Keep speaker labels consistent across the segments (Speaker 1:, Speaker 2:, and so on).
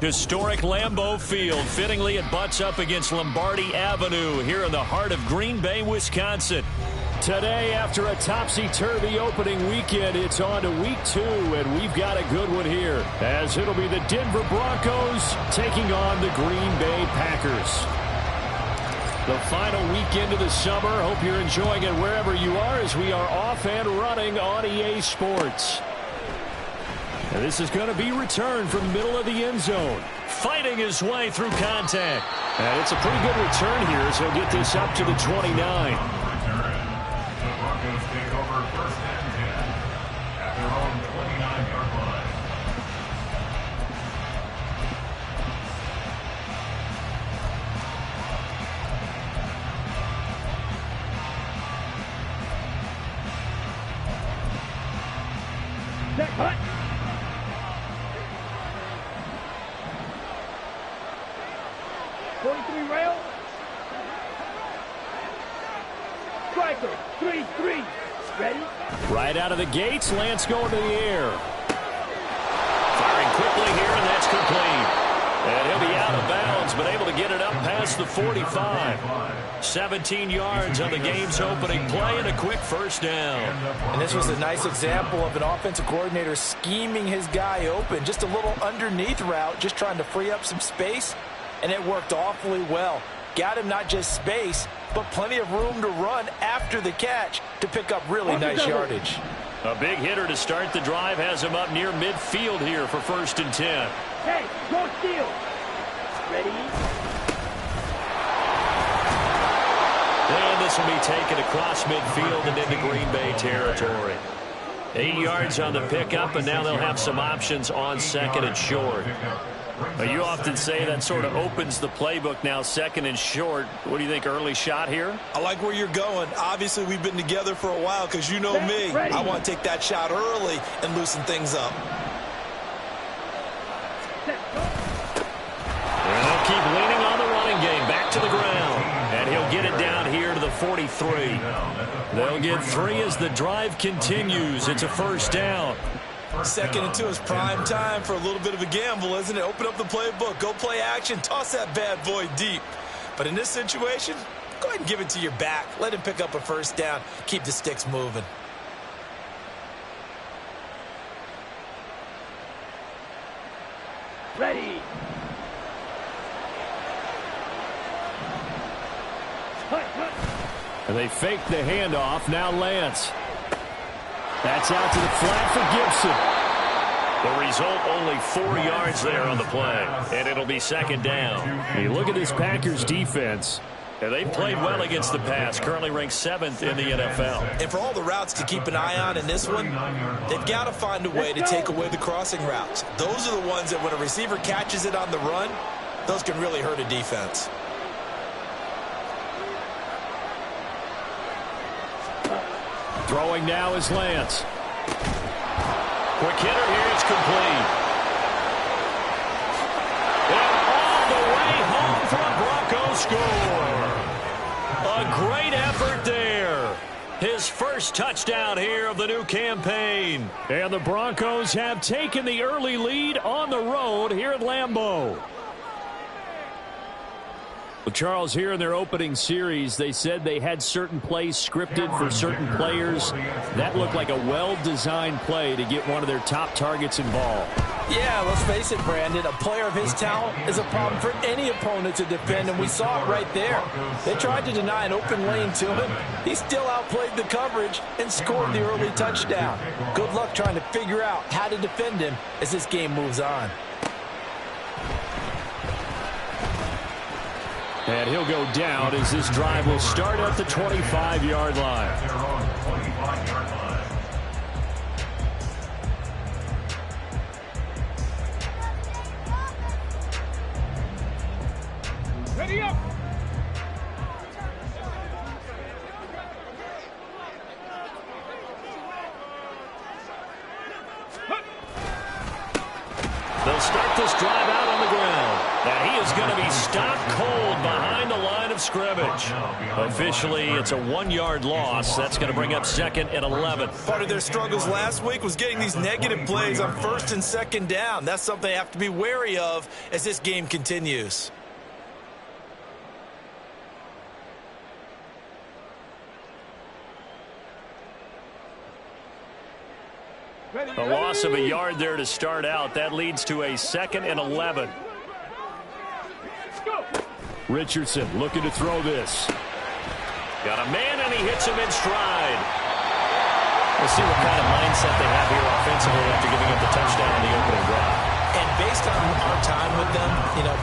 Speaker 1: Historic Lambeau Field. Fittingly, it butts up against Lombardi Avenue here in the heart of Green Bay, Wisconsin. Today, after a topsy-turvy opening weekend, it's on to week 2, and we've got a good one here, as it'll be the Denver Broncos taking on the Green Bay Packers. The final weekend of the summer. Hope you're enjoying it wherever you are, as we are off and running on EA Sports. And this is going to be returned from the middle of the end zone. Fighting his way through contact. And it's a pretty good return here, as he'll get this up to the 29.
Speaker 2: Take over first and 10 at their own 29-yard line.
Speaker 3: Set, hut. Rail. Striker, 3-3. Ready?
Speaker 1: Right out of the gates, Lance going to the air. Firing quickly here, and that's complete. And he'll be out of bounds, but able to get it up past the 45. 17 yards on the game's opening play and a quick first down.
Speaker 4: And this was a nice example of an offensive coordinator scheming his guy open. Just a little underneath route, just trying to free up some space, and it worked awfully well. Got him not just space, but plenty of room to run after the catch to pick up really nice yardage.
Speaker 1: A big hitter to start the drive has him up near midfield here for first and 10.
Speaker 3: Hey, go steal. Ready?
Speaker 1: And this will be taken across midfield and into Green Bay territory. 8 yards on the pickup, and now they'll have some options on second and short. You often say that sort of opens the playbook now, second and short. What do you think, early shot here?
Speaker 5: I like where you're going. Obviously, we've been together for a while because you know me. I want to take that shot early and loosen things up.
Speaker 1: And they'll keep leaning on the running game. Back to the ground. And he'll get it down here to the 43. They'll get 3 as the drive continues. It's a first down.
Speaker 5: Second and 2 is prime time for a little bit of a gamble, isn't it? Open up the playbook, go play action, toss that bad boy deep. But in this situation, go ahead and give it to your back. Let him pick up a first down. Keep the sticks moving.
Speaker 3: Ready.
Speaker 1: And they fake the handoff. Now Lance. That's out to the flat for Gfssl. The result, only 4 yards there on the play. And it'll be second down. You look at this Packers defense. And they've played well against the pass. Currently ranked 7th in the NFL.
Speaker 5: And for all the routes to keep an eye on in this one, they've got to find a way to take away the crossing routes. Those are the ones that when a receiver catches it on the run, those can really hurt a defense.
Speaker 1: Throwing now is Lance. Quick hitter here, it's complete. And all the way home for a Broncos score. A great effort there. His first touchdown here of the new campaign. And the Broncos have taken the early lead on the road here at Lambeau. Well, Charles, here in their opening series, they said they had certain plays scripted for certain players. That looked like a well-designed play to get one of their top targets involved.
Speaker 4: Yeah, let's face it, Brandon. A player of his talent is a problem for any opponent to defend, and we saw it right there. They tried to deny an open lane to him. He still outplayed the coverage and scored the early touchdown. Good luck trying to figure out how to defend him as this game moves on.
Speaker 1: And he'll go down as this drive will start at the 25-yard line.
Speaker 3: Ready up.
Speaker 1: They'll start this drive out on the ground. And he is going to be stopped cold behind the line of scrimmage. Officially, it's a 1-yard loss. That's going to bring up 2nd and 11.
Speaker 5: Part of their struggles last week was getting these negative plays on 1st and 2nd down. That's something they have to be wary of as this game continues.
Speaker 1: A loss of a yard there to start out. That leads to a 2nd and 11. Richardson looking to throw this. Got a man, and he hits him in stride. We'll see what kind of mindset they have here offensively after giving up the touchdown on the opening drive.
Speaker 5: And based on our time with them,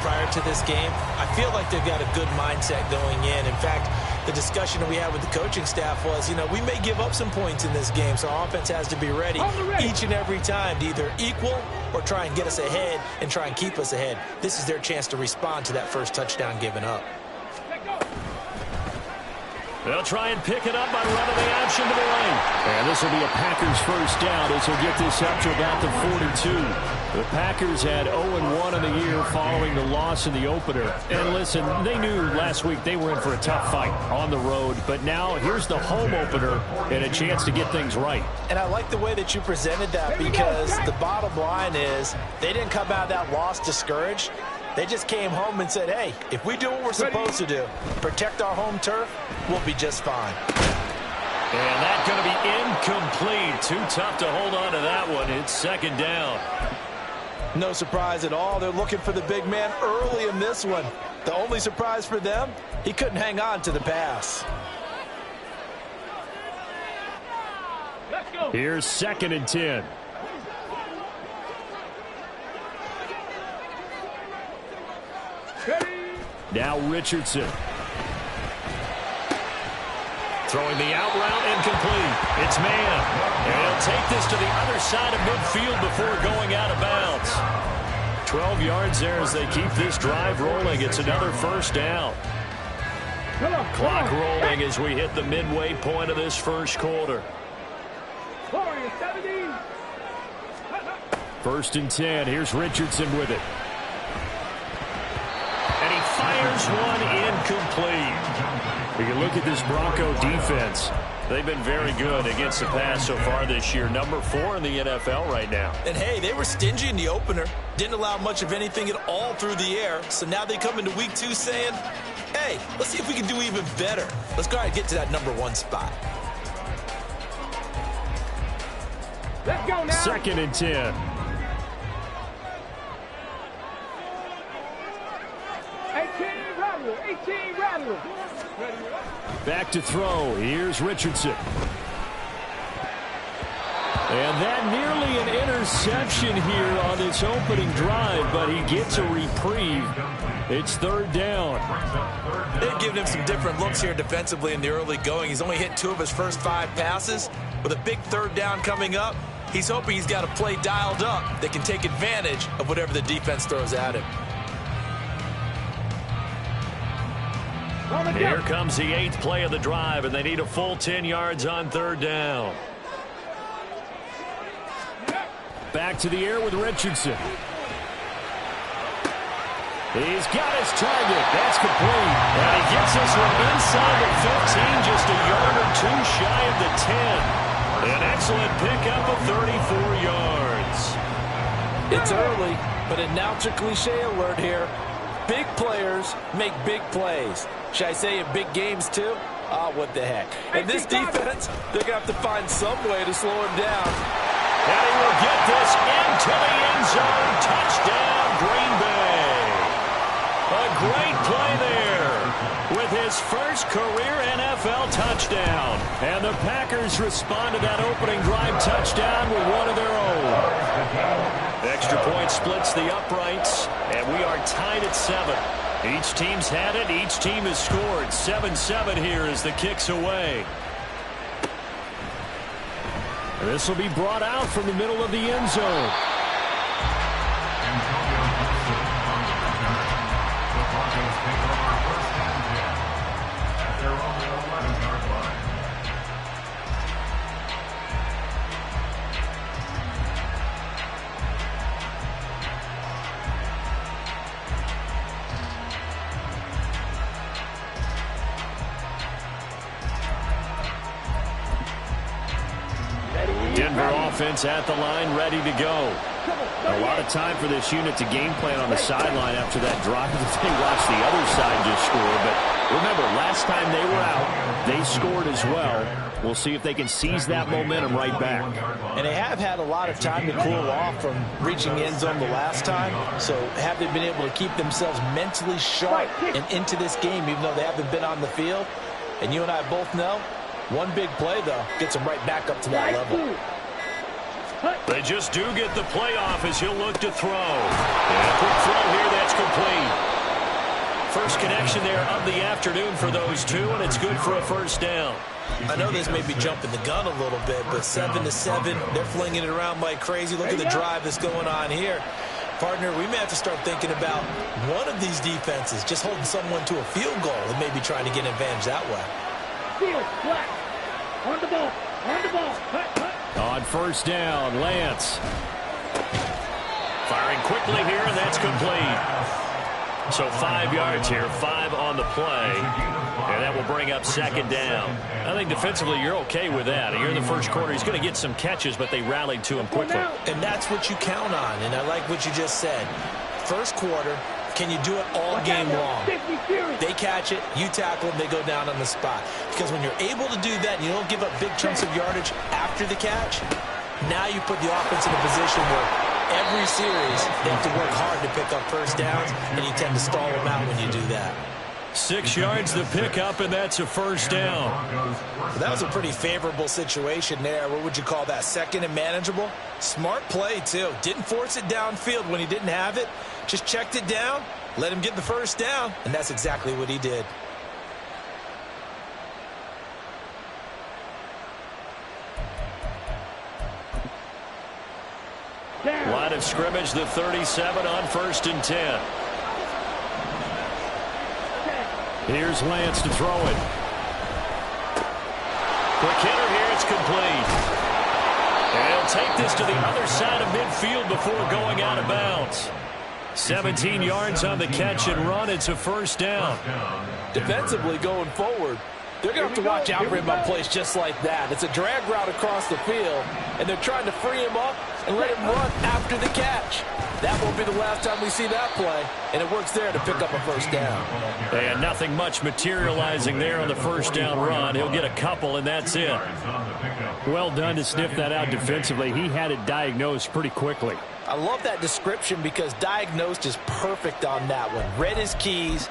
Speaker 5: prior to this game, I feel like they've got a good mindset going in. In fact, the discussion that we had with the coaching staff was, we may give up some points in this game, so our offense has to be ready each and every time to either equal or try and get us ahead and try and keep us ahead. This is their chance to respond to that first touchdown given up.
Speaker 1: They'll try and pick it up by running the option to the right. And this will be a Packers first down as he'll get this up to about the 42. The Packers had 0-1 in the year following the loss in the opener. And listen, they knew last week they were in for a tough fight on the road. But now here's the home opener and a chance to get things right.
Speaker 4: And I like the way that you presented that, because the bottom line is they didn't come out of that loss discouraged. They just came home and said, hey, if we do what we're supposed to do, protect our home turf, we'll be just fine.
Speaker 1: And that's going to be incomplete. Too tough to hold on to that one. It's 2nd down.
Speaker 4: No surprise at all. They're looking for the big man early in this one. The only surprise for them, he couldn't hang on to the pass.
Speaker 1: Here's 2nd and 10. Now Richardson. Throwing the out route, incomplete. It's man. And he'll take this to the other side of midfield before going out of bounds. 12 yards there as they keep this drive rolling. It's another first down. Clock rolling as we hit the midway point of this first quarter. 1st and 10. Here's Richardson with it. And he fires one incomplete. We can look at this Bronco defense. They've been very good against the pass so far this year. Number 4 in the NFL right now.
Speaker 5: And, hey, they were stingy in the opener. Didn't allow much of anything at all through the air. So now they come into week 2 saying, hey, let's see if we can do even better. Let's go ahead and get to that number 1 spot.
Speaker 3: Let's go now.
Speaker 1: 2nd and 10.
Speaker 3: 18 rattle.
Speaker 1: Back to throw. Here's Richardson. And that nearly an interception here on this opening drive, but he gets a reprieve. It's 3rd down.
Speaker 5: They've given him some different looks here defensively in the early going. He's only hit 2 of his first 5 passes. With a big 3rd down coming up, he's hoping he's got a play dialed up that can take advantage of whatever the defense throws at him.
Speaker 1: Here comes the 8th play of the drive, and they need a full 10 yards on 3rd down. Back to the air with Richardson. He's got his target. That's complete. And he gets this one inside the 15, just a yard or 2 shy of the 10. An excellent pickup of 34 yards.
Speaker 4: It's early, but announcer cliche alert here. Big players make big plays. Should I say in big games too? Oh, what the heck. And this defense, they're going to have to find some way to slow him down.
Speaker 1: And he will get this into the end zone. Touchdown, Green Bay. A great play there with his first career NFL touchdown. And the Packers respond to that opening drive touchdown with one of their own. Extra point splits the uprights, and we are tied at 7. Each team's had it. Each team has scored. 7-7 here as the kick's away. And this will be brought out from the middle of the end zone.
Speaker 2: The Broncos take over 1st and 10 at their own 11-yard line.
Speaker 1: Denver offense at the line, ready to go. A lot of time for this unit to game plan on the sideline after that drive that they watched the other side just score. But remember, last time they were out, they scored as well. We'll see if they can seize that momentum right back.
Speaker 4: And they have had a lot of time to cool off from reaching the end zone the last time. So have they been able to keep themselves mentally sharp and into this game, even though they haven't been on the field? And you and I both know, one big play, though, gets them right back up to that level.
Speaker 1: They just do get the play off as he'll look to throw. And a quick throw here, that's complete. First connection there of the afternoon for those two, and it's good for a first down.
Speaker 5: I know this may be jumping the gun a little bit, but 7-7, they're flinging it around like crazy. Look at the drive that's going on here. Partner, we may have to start thinking about one of these defenses just holding someone to a field goal and maybe trying to get an advantage that way.
Speaker 3: Field, flat. On the ball. On the ball.
Speaker 1: On first down, Lance. Firing quickly here, and that's complete. So 5 yards here, 5 on the play. And that will bring up second down. I think defensively you're okay with that. Here in the first quarter, he's going to get some catches, but they rallied to him quickly.
Speaker 5: And that's what you count on, and I like what you just said. First quarter, can you do it all game long? They catch it, you tackle them, they go down on the spot. Because when you're able to do that and you don't give up big chunks of yardage after the catch, now you put the offense in a position where every series they have to work hard to pick up first downs, and you tend to stall them out when you do that.
Speaker 1: 6 yards the pickup, and that's a first down.
Speaker 5: Well, that was a pretty favorable situation there. What would you call that? Second and manageable? Smart play, too. Didn't force it downfield when he didn't have it. Just checked it down, let him get the first down, and that's exactly what he did.
Speaker 1: Line of scrimmage, the 37 on 1st and 10. Here's Lance to throw it. Quick hitter here, it's complete. And he'll take this to the other side of midfield before going out of bounds. 17 yards on the catch and run. It's a first down.
Speaker 4: Defensively going forward, they're going to have to watch out for him on plays just like that. It's a drag route across the field, and they're trying to free him up and let him run after the catch. That won't be the last time we see that play, and it works there to pick up a first down.
Speaker 1: And nothing much materializing there on the first down run. He'll get a couple, and that's it. Well done to sniff that out defensively. He had it diagnosed pretty quickly.
Speaker 4: I love that description because diagnosed is perfect on that one. Read his keys,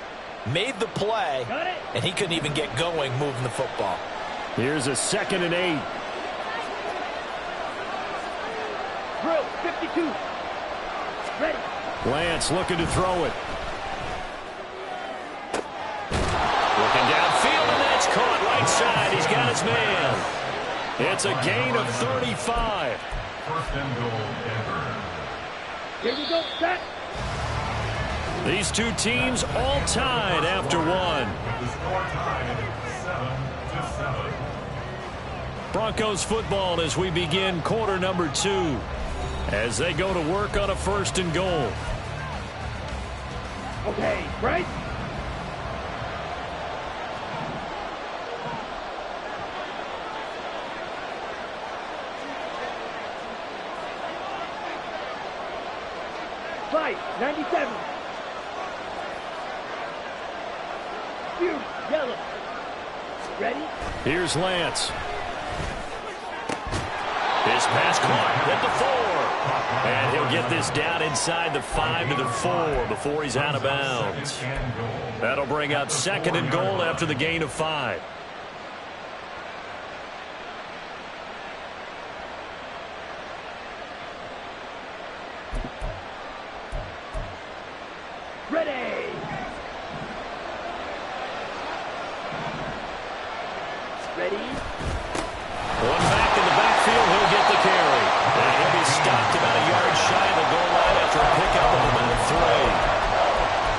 Speaker 4: made the play, and he couldn't even get going moving the football.
Speaker 1: Here's a 2nd and 8.
Speaker 3: Drill, 52. Ready.
Speaker 1: Lance looking to throw it. Looking downfield, and that's caught right side. He's got his man. It's a gain of 35.
Speaker 2: First and goal, Denver.
Speaker 3: Here we go, set.
Speaker 1: These two teams all tied after one.
Speaker 2: The score tied 7-7.
Speaker 1: Broncos football as we begin quarter number 2. As they go to work on a 1st and goal.
Speaker 3: Okay, right? Fight, 97. Shoot, yellow. Ready?
Speaker 1: Here's Lance. His pass caught at the 4. And he'll get this down inside the 5 to the 4 before he's out of bounds. That'll bring up 2nd and goal after the gain of 5.
Speaker 3: Ready. Ready.
Speaker 1: One back in the backfield, he'll get the carry. And he'll be stopped about a yard shy of the goal line after a pickup of about 3.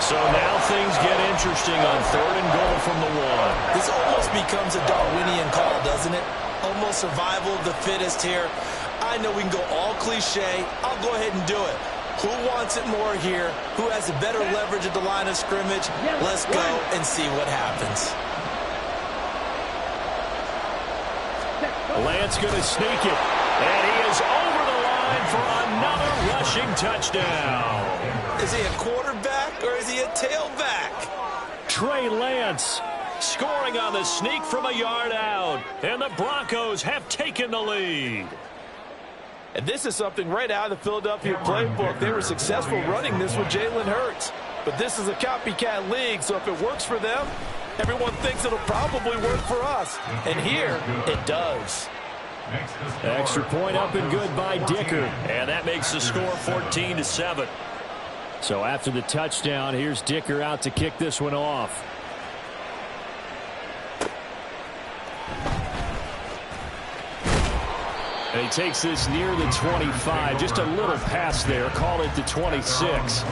Speaker 1: So now things get interesting on 3rd and goal from the 1.
Speaker 5: This almost becomes a Darwinian call, doesn't it? Almost survival of the fittest here. I know we can go all cliche. I'll go ahead and do it. Who wants it more here? Who has a better leverage at the line of scrimmage? Let's go and see what happens.
Speaker 1: Lance going to sneak it. And he is over the line for another rushing touchdown.
Speaker 5: Is he a quarterback or is he a tailback?
Speaker 1: Trey Lance scoring on the sneak from a yard out. And the Broncos have taken the lead.
Speaker 4: And this is something right out of the Philadelphia playbook. They were successful running this with Jalen Hurts. But this is a copycat league, so if it works for them, everyone thinks it'll probably work for us. And here, it does.
Speaker 1: Extra point up and good by Dicker. And that makes the score 14-7. So after the touchdown, here's Dicker out to kick this one off. And he takes this near the 25. Just a little pass there. Call it the 26.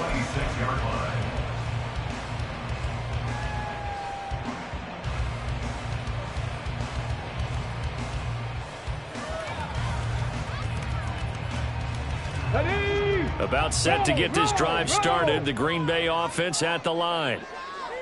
Speaker 1: About set to get this drive started. The Green Bay offense at the line.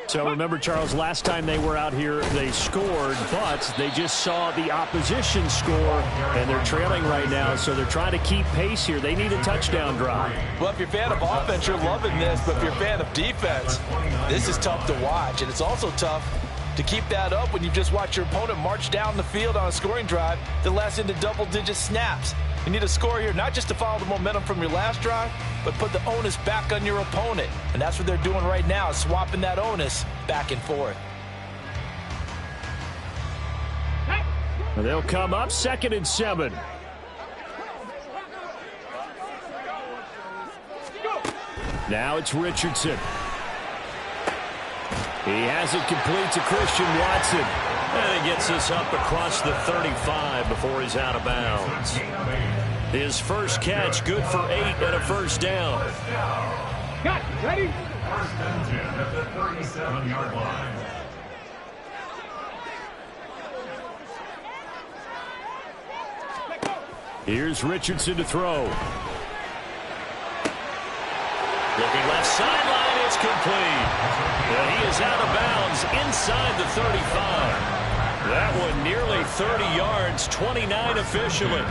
Speaker 1: So remember, Charles, last time they were out here, they scored, but they just saw the opposition score, and they're trailing right now, so they're trying to keep pace here. They need a touchdown drive.
Speaker 4: Well, if you're a fan of offense, you're loving this, but if you're a fan of defense, this is tough to watch, and it's also tough to keep that up when you just watch your opponent march down the field on a scoring drive that lasts into double-digit snaps. You need a score here, not just to follow the momentum from your last drive, but put the onus back on your opponent. And that's what they're doing right now, swapping that onus back and forth.
Speaker 1: They'll come up 2nd and 7. Now it's Richardson. He has it complete to Christian Watson. And he gets us up across the 35 before he's out of bounds. His first catch, good for 8 and a first down.
Speaker 3: Got it. Ready?
Speaker 2: First and 10 at the 37-yard line.
Speaker 1: Here's Richardson to throw. Looking left sideline, it's complete. And he is out of bounds inside the 35. That one nearly 30 yards, 29 officially.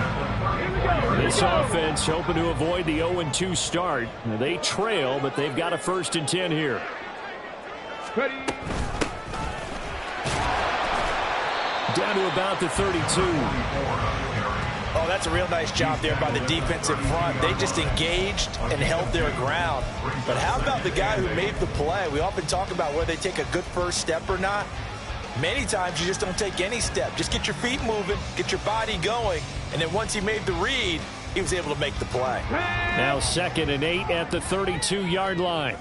Speaker 1: This offense hoping to avoid the 0-2 start. They trail, but they've got a 1st and 10 here.
Speaker 3: Ready?
Speaker 1: Down to about the 32.
Speaker 4: Oh, that's a real nice job there by the defensive front. They just engaged and held their ground. But how about the guy who made the play? We often talk about whether they take a good first step or not. Many times you just don't take any step. Just get your feet moving, get your body going, and then once he made the read, he was able to make the play.
Speaker 1: Now 2nd and 8 at the 32-yard line.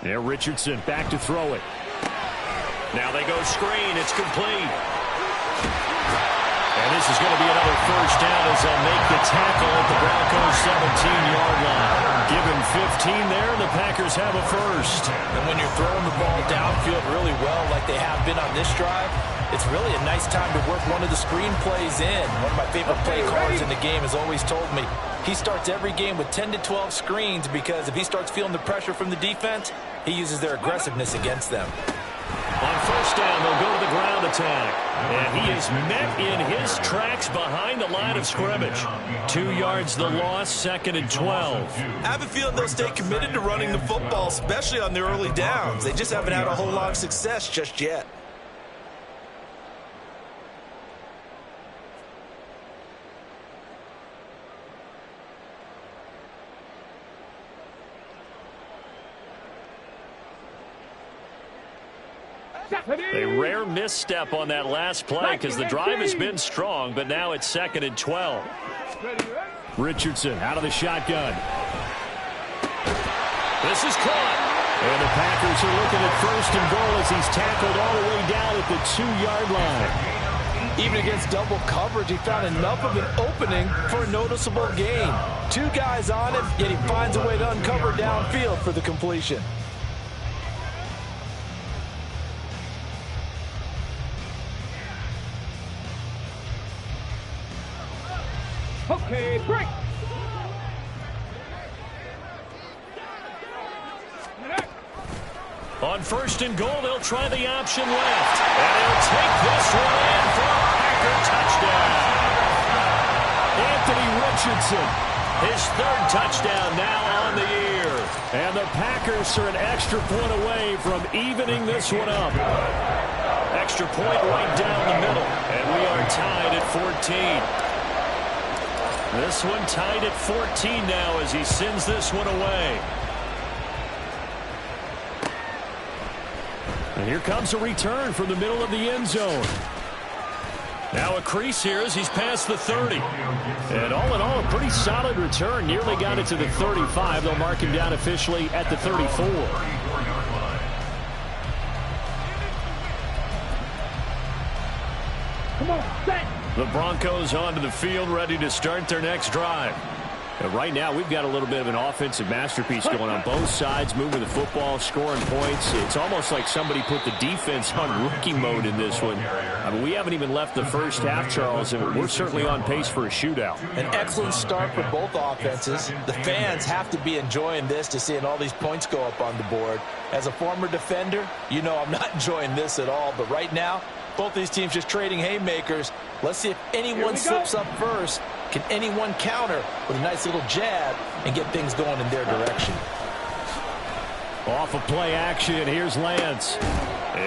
Speaker 1: There, Richardson back to throw it. Now they go screen. It's complete. And this is going to be another first down as they'll make the tackle at the Broncos' 17-yard line. Given 15 there, and the Packers have a first.
Speaker 4: And when you're throwing the ball downfield really well like they have been on this drive, it's really a nice time to work one of the screen plays in. One of my favorite play callers in the game has always told me he starts every game with 10 to 12 screens because if he starts feeling the pressure from the defense, he uses their aggressiveness against them.
Speaker 1: On first down, they'll go to the ground attack. And he is met in his tracks behind the line of scrimmage. 2 yards the loss, 2nd and 12.
Speaker 5: I have a feeling they'll stay committed to running the football, especially on their early downs. They just haven't had a whole lot of success just yet.
Speaker 1: A rare misstep on that last play because the drive has been strong, but now it's 2nd and 12. Richardson out of the shotgun. This is caught. And the Packers are looking at 1st and goal as he's tackled all the way down at the 2-yard line.
Speaker 4: Even against double coverage, he found enough of an opening for a noticeable gain. 2 guys on him, yet he finds a way to uncover downfield for the completion.
Speaker 3: Okay, break.
Speaker 1: On 1st and goal, they'll try the option left. And he'll take this one in for a Richardson. His third touchdown now on the year. And the Packers are an extra point away from evening this one up. Extra point right down the middle. And we are tied at 14. This one tied at 14 now as he sends this one away. And here comes a return from the middle of the end zone. Now a crease here as he's past the 30. And all in all, a pretty solid return. Nearly got it to the 35. They'll mark him down officially at the 34.
Speaker 3: Come on, set.
Speaker 1: The Broncos onto the field, ready to start their next drive. And right now, we've got a little bit of an offensive masterpiece going on both sides, moving the football, scoring points. It's almost like somebody put the defense on rookie mode in this one. I mean, we haven't even left the first half, Charles, and we're certainly on pace for a shootout.
Speaker 4: An excellent start for both offenses. The fans have to be enjoying this to seeing all these points go up on the board. As a former defender, you know I'm not enjoying this at all. But right now, both these teams just trading haymakers. Let's see if anyone slips up first. Can anyone counter with a nice little jab and get things going in their direction?
Speaker 1: Off of play action, here's Lance.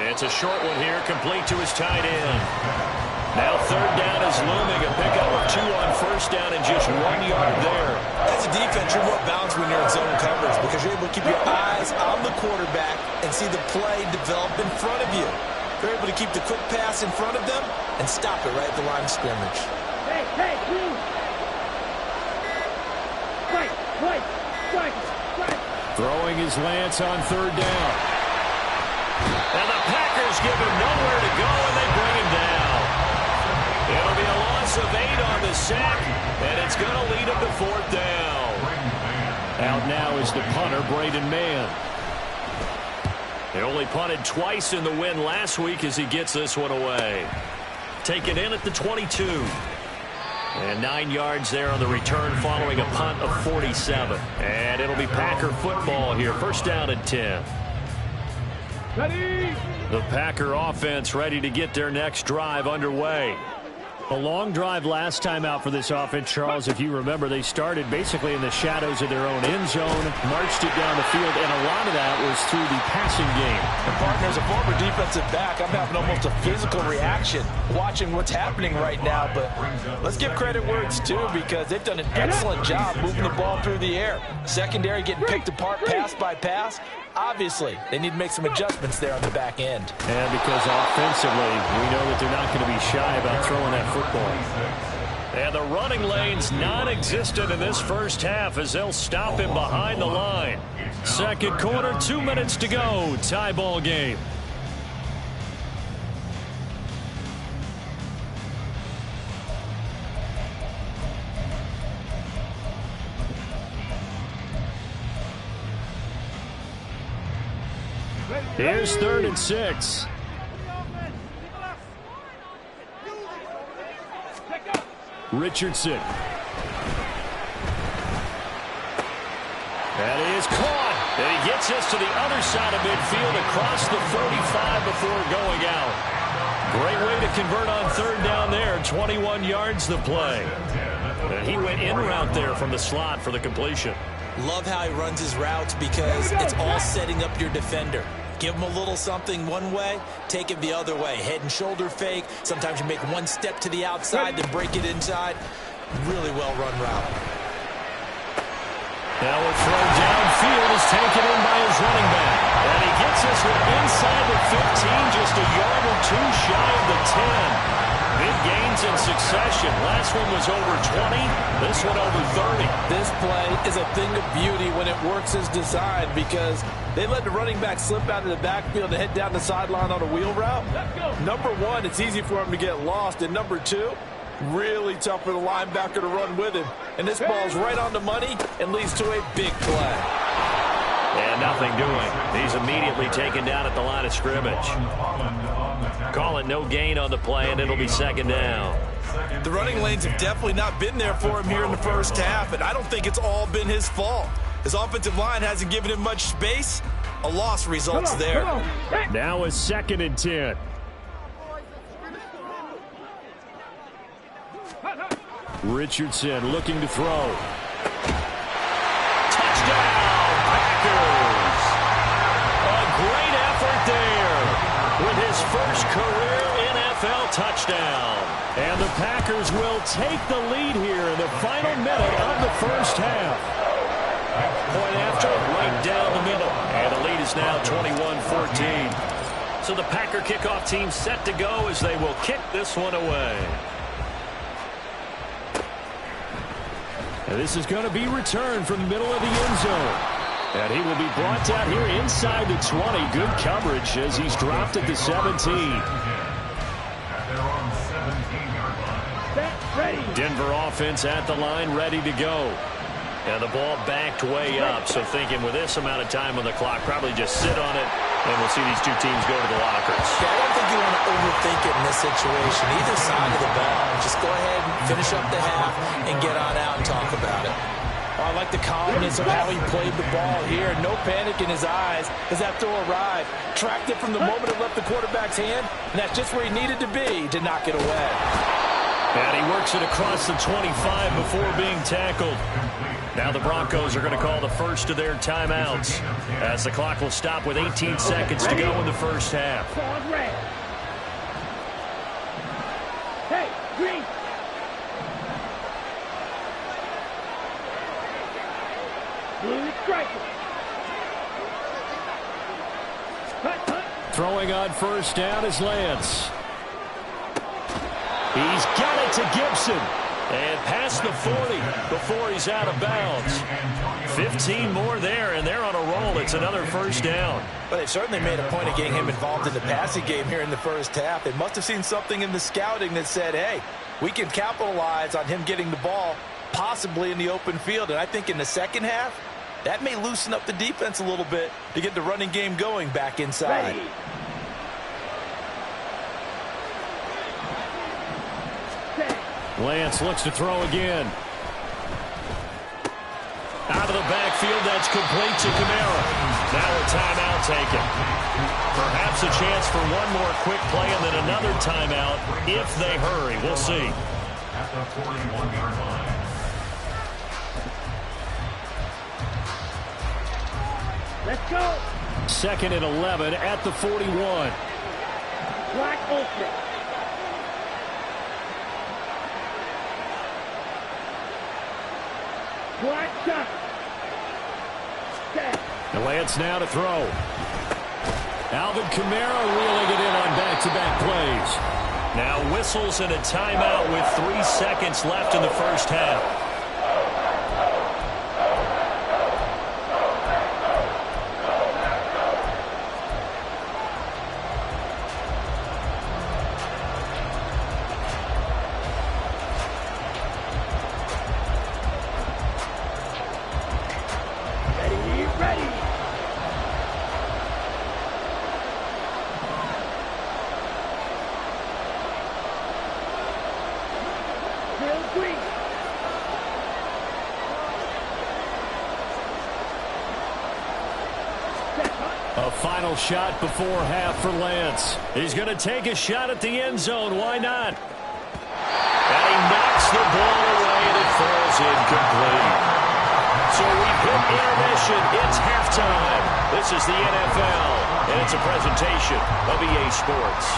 Speaker 1: It's a short one here, complete to his tight end. Now third down is looming, a pickup of 2 on first down and just 1 yard there.
Speaker 5: As a defense, you're more balanced when you're in zone coverage because you're able to keep your eyes on the quarterback and see the play develop in front of you. They're able to keep the quick pass in front of them and stop it right at the line of scrimmage.
Speaker 3: Hey, you. Strike.
Speaker 1: Throwing his Lance on third down. And the Packers give him nowhere to go, and they bring him down. It'll be a loss of 8 on the sack, and it's going to lead him to fourth down. Out now is the punter, Braden Mann. He only punted twice in the win last week as he gets this one away. Taken in at the 22. And 9 yards there on the return following a punt of 47. And it'll be Packer football here. First down and 10.
Speaker 3: Ready.
Speaker 1: The Packer offense ready to get their next drive underway. A long drive last time out for this offense, Charles. If you remember, they started basically in the shadows of their own end zone, marched it down the field, and a lot of that was through the passing game.
Speaker 4: And partner, as a former defensive back, I'm having almost a physical reaction watching what's happening right now. But let's give credit where it's due because they've done an excellent job moving the ball through the air. Secondary getting picked apart pass by pass. Obviously, they need to make some adjustments there on the back end.
Speaker 1: And because offensively, we know that they're not going to be shy about throwing that football. And the running lane's non-existent in this first half as they'll stop him behind the line. Second quarter, 2 minutes to go. Tie ball game. Here's 3rd and 6. Richardson. That is caught. And he gets us to the other side of midfield across the 45 before going out. Great way to convert on third down there. 21 yards the play. And he went in route there from the slot for the completion.
Speaker 5: Love how he runs his routes because it's all setting up your defender. Give him a little something one way, take it the other way. Head and shoulder fake. Sometimes you make one step to the outside, then break it inside. Really well-run route.
Speaker 1: Now a throw downfield is taken in by his running back. And he gets us inside the 15, just a yard or 2 shy of the 10. Big gains in succession. Last one was over 20. This one over 30.
Speaker 4: This play is a thing of beauty when it works as designed because they let the running back slip out of the backfield and head down the sideline on a wheel route. Number one, it's easy for him to get lost. And number two, really tough for the linebacker to run with him. And this ball's right on the money and leads to a big play.
Speaker 1: And nothing doing. He's immediately taken down at the line of scrimmage. Call it no gain on the play, and it'll be second down.
Speaker 5: The running lanes have definitely not been there for him here in the first half, and I don't think it's all been his fault. His offensive line hasn't given him much space. A loss results there.
Speaker 1: Now is 2nd and 10. Richardson looking to throw. Touchdown, Packers! A great effort there with his first career NFL touchdown. And the Packers will take the lead here in the final minute of the first half. Point after, right down the middle. And the lead is now 21-14. So the Packer kickoff team set to go as they will kick this one away. And this is going to be returned from the middle of the end zone. And he will be brought down here inside the 20. Good coverage as he's dropped at the 17. Denver offense at the line, ready to go. And the ball backed way up. So thinking with this amount of time on the clock, probably just sit on it, and we'll see these two teams go to the lockers.
Speaker 4: Yeah, I don't think you want to overthink it in this situation. Either side of the ball. Just go ahead and finish up the half and get on out and talk about it. I like the calmness of how he played the ball here. No panic in his eyes as that throw arrived. Tracked it from the moment it left the quarterback's hand, and that's just where he needed to be to knock it away.
Speaker 1: And he works it across the 25 before being tackled. Now the Broncos are going to call the first of their timeouts as the clock will stop with 18 seconds to go in the first half.
Speaker 3: Hey, green. Blue striker.
Speaker 1: Throwing on first down is Lance. He's got it to Gibson. And past the 40 before he's out of bounds. 15 more there, and they're on a roll. It's another first down.
Speaker 4: But they've certainly made a point of getting him involved in the passing game here in the first half. They must have seen something in the scouting that said, hey, we can capitalize on him getting the ball possibly in the open field. And I think in the second half, that may loosen up the defense a little bit to get the running game going back inside.
Speaker 3: Ready.
Speaker 1: Lance looks to throw again. Out of the backfield, that's complete to Kamara. Now a timeout taken. Perhaps a chance for one more quick play and then another timeout if they hurry. We'll see.
Speaker 2: At the 41-yard line.
Speaker 3: Let's go.
Speaker 1: Second and 11 at the 41.
Speaker 3: Black open. Black shot. Set.
Speaker 1: And Lance now to throw. Alvin Kamara reeling it in on back-to-back plays. Now whistles and a timeout with 3 seconds left in the first half. A final shot before half for Lance. He's going to take a shot at the end zone. Why not? And he knocks the ball away, and it falls incomplete. So we've hit intermission. It's halftime. This is the NFL, and it's a presentation of EA Sports.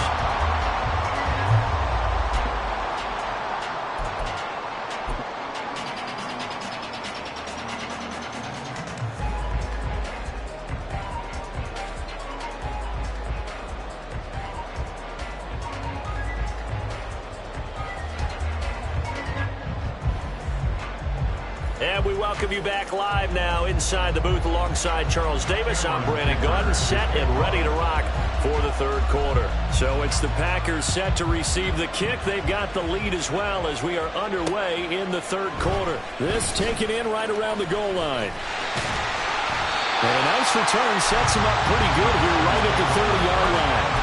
Speaker 1: And we welcome you back live now inside the booth alongside Charles Davis. I'm Brandon Gaudin, set and ready to rock for the third quarter. So it's the Packers set to receive the kick. They've got the lead as well as we are underway in the third quarter. This taken in right around the goal line. And a nice return sets him up pretty good here right at the 30-yard line.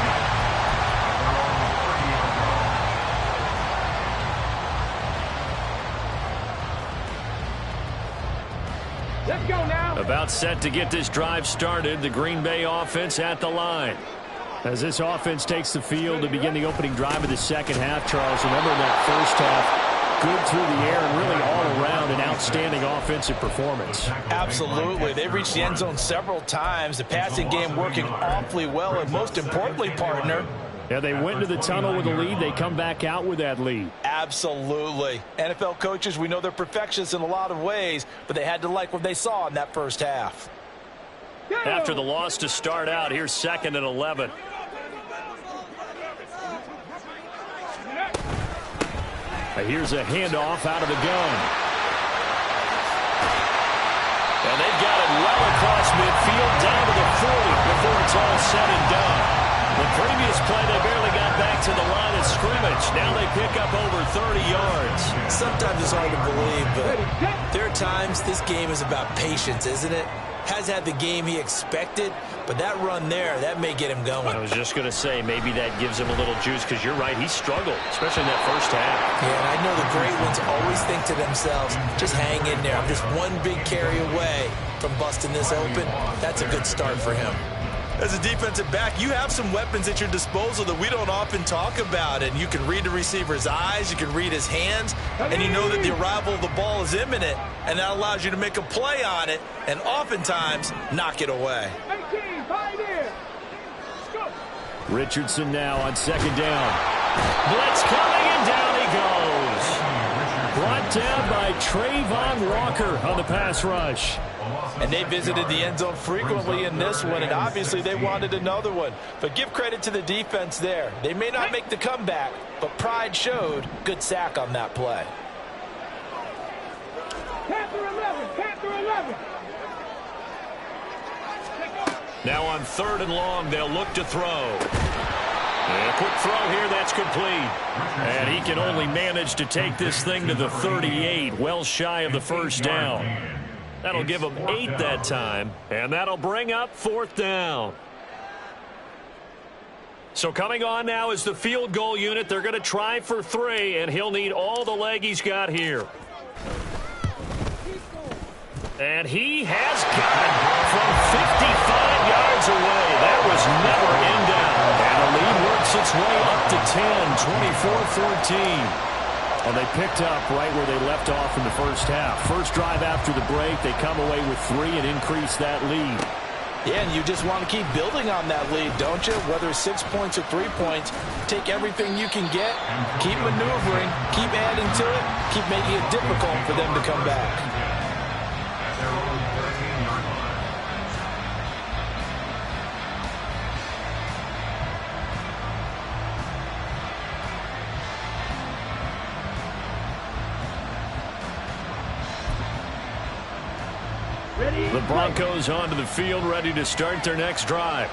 Speaker 3: Let's go now.
Speaker 1: About set to get this drive started, the Green Bay offense at the line. As this offense takes the field to begin the opening drive of the second half, Charles, remember in that first half, looked good through the air and really all around an outstanding offensive performance.
Speaker 4: Absolutely. They've reached the end zone several times. The passing game working awfully well, and most importantly, partner,
Speaker 1: yeah, they went to the tunnel with a lead. They come back out with that lead.
Speaker 4: absolutely. NFL coaches, we know they're perfectionists in a lot of ways, but they had to like what they saw in that first half.
Speaker 1: After the loss to start out, here's 2nd and 11. Here's a handoff out of the gun. And they've got it well across midfield down to the 40 before it's all said and done. The previous play, they barely got back to the line of scrimmage. Now they pick up over 30 yards.
Speaker 4: Sometimes it's hard to believe, but there are times this game is about patience, isn't it? Has had the game he expected, but that run there, that may get him going.
Speaker 1: I was just going to say, maybe that gives him a little juice, because you're right, he struggled, especially in that first half.
Speaker 4: Yeah, and I know the great ones always think to themselves, just hang in there. I'm just one big carry away from busting this open. That's a good start for him.
Speaker 5: As a defensive back, you have some weapons at your disposal that we don't often talk about. And you can read the receiver's eyes, you can read his hands, and you know that the arrival of the ball is imminent, and that allows you to make a play on it and oftentimes knock it away.
Speaker 1: Richardson now on 2nd down. Blitz coming, and down he goes. Brought down by Trayvon Walker on the pass rush.
Speaker 4: And they visited the end zone frequently in this one, and obviously they wanted another one. But give credit to the defense there. They may not make the comeback, but pride showed. Good sack on that play.
Speaker 3: Panther 11.
Speaker 1: Now on 3rd and long, they'll look to throw. And a quick throw here, that's complete. And he can only manage to take this thing to the 38, well shy of the first down. That'll give them 8 that time, and that'll bring up 4th down. So coming on now is the field goal unit. They're going to try for 3, and he'll need all the leg he's got here. And he has got it from 55 yards away. That was never in doubt. And the lead works its way up to 10, 24-14. Well, they picked up right where they left off in the first half. First drive after the break, they come away with 3 and increase that lead.
Speaker 4: Yeah, and you just want to keep building on that lead, don't you? Whether it's 6 points or 3 points, take everything you can get, keep maneuvering, keep adding to it, keep making it difficult for them to come back.
Speaker 1: The Broncos onto the field, ready to start their next drive.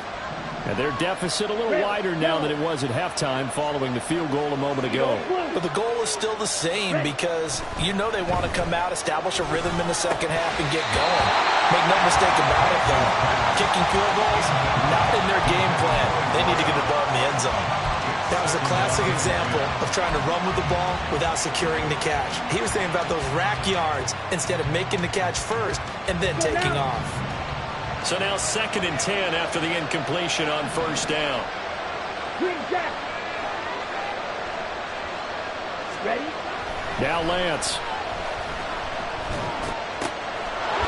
Speaker 1: And their deficit a little wider now than it was at halftime following the field goal a moment ago.
Speaker 4: But the goal is still the same, because you know they want to come out, establish a rhythm in the second half, and get going. Make no mistake about it, though. Kicking field goals, not in their game plan. They need to get the ball in the end zone. That was a classic example of trying to run with the ball without securing the catch. He was thinking about those rack yards instead of making the catch first and then taking off.
Speaker 1: So now 2nd and 10 after the incompletion on 1st down.
Speaker 3: Ready?
Speaker 1: Now Lance.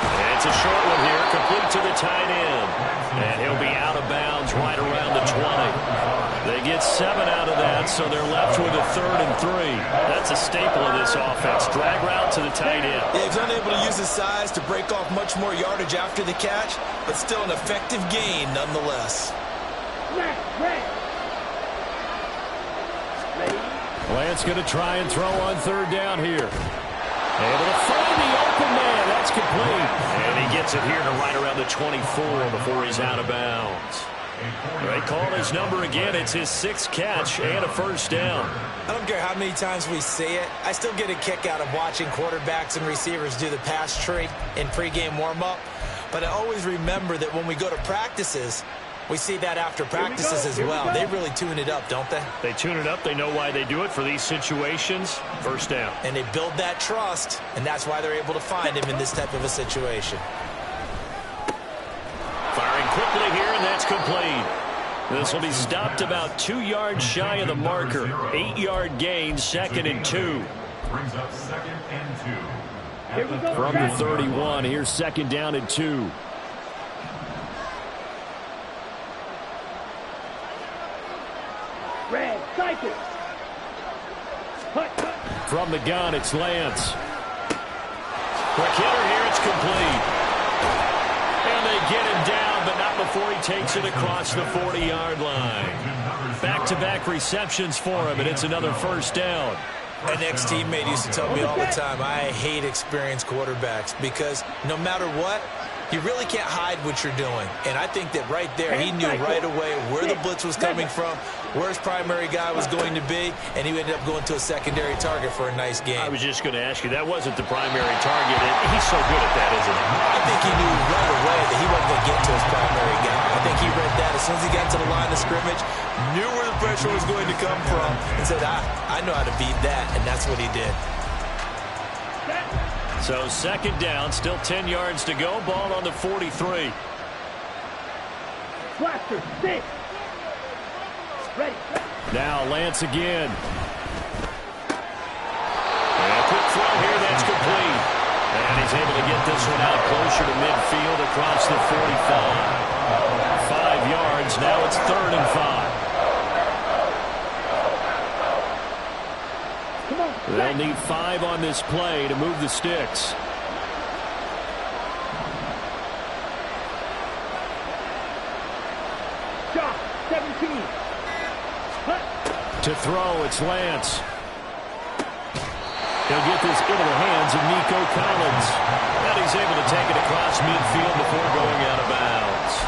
Speaker 1: And it's a short one here, complete to the tight end. And he'll be out of bounds right around the 20. They get 7 out of that, so they're left with a 3rd and 3. That's a staple of this offense. Drag route to the tight end.
Speaker 5: Yeah, he's unable to use his size to break off much more yardage after the catch, but still an effective gain nonetheless.
Speaker 1: Lance going to try and throw on 3rd down here. Able to find the open man. That's complete. And he gets it here to right around the 24 before he's out of bounds. They call his number again. It's his 6th catch and a 1st down.
Speaker 4: I don't care how many times we see it. I still get a kick out of watching quarterbacks and receivers do the pass tree in pregame warm-up. But I always remember that when we go to practices, we see that after practices as well. They really tune it up, don't they?
Speaker 1: They tune it up. They know why they do it for these situations. 1st down.
Speaker 4: And they build that trust, and that's why they're able to find him in this type of a situation.
Speaker 1: Firing quickly here, and that's complete. This will be stopped about 2 yards shy of the marker. 8-yard gain, 2nd and 2.
Speaker 2: Brings up 2nd and 2.
Speaker 3: Here we go.
Speaker 1: From the 31, here's 2nd down and 2.
Speaker 3: Red, cycle. Hut.
Speaker 1: From the gun, it's Lance. Quick hitter here, it's complete. And they get him down, but not before he takes it across the 40-yard line. Back-to-back receptions for him, and it's another first down.
Speaker 5: An ex-teammate used to tell me all the time, I hate experienced quarterbacks because no matter what, you really can't hide what you're doing. And I think that right there, he knew right away where the blitz was coming from, where his primary guy was going to be, and he ended up going to a secondary target for a nice game.
Speaker 1: I was just going to ask you, that wasn't the primary target, and he's so good at that, isn't he?
Speaker 5: I think he knew right away that he wasn't going to get to his primary guy. I think he read that as soon as he got to the line of scrimmage, knew where the pressure was going to come from, and said, I know how to beat that, and that's what he did.
Speaker 1: So 2nd down, still 10 yards to go. Ball on the 43.
Speaker 3: Blaster, 6. Ready.
Speaker 1: Now Lance again. And a quick throw here, that's complete. And he's able to get this one out closer to midfield across the 45. 5 yards, now it's 3rd and 5. They'll need 5 on this play to move the sticks.
Speaker 3: Shot, 17.
Speaker 1: To throw, it's Lance. He'll get this into the hands of Nico Collins. And he's able to take it across midfield before going out of bounds.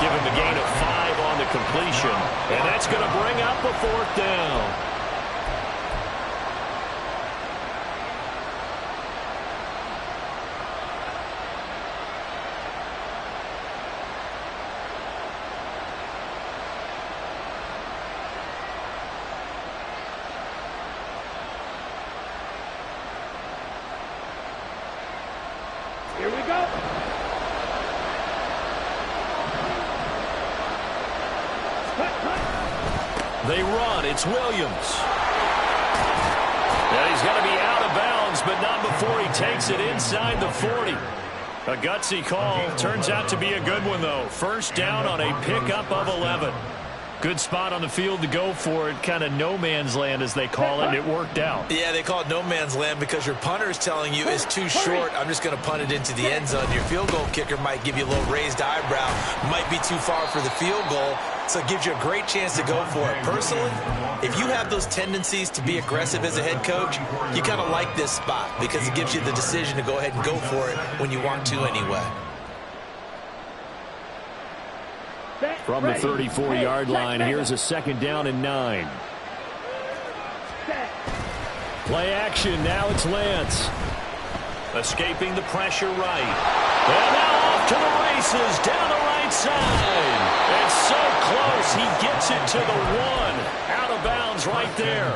Speaker 1: Give him a gain of 5 on the completion. And that's going to bring up a 4th down.
Speaker 3: Here we go.
Speaker 1: They run. It's Williams. And he's going to be out of bounds, but not before he takes it inside the 40. A gutsy call. Turns out to be a good one, though. First down on a pickup of 11. Good spot on the field to go for it. Kind of no man's land, as they call it, and it worked out.
Speaker 5: Yeah, they call it no man's land because your punter is telling you it's too short. I'm just going to punt it into the end zone. Your field goal kicker might give you a little raised eyebrow. Might be too far for the field goal, so it gives you a great chance to go for it. Personally, if you have those tendencies to be aggressive as a head coach, you kind of like this spot because it gives you the decision to go ahead and go for it when you want to anyway.
Speaker 1: From the 34-yard line, here's a 2nd down and 9. Play action, now it's Lance. Escaping the pressure right. And now off to the races, down the right side. And so close, he gets it to the 1. Out of bounds right there.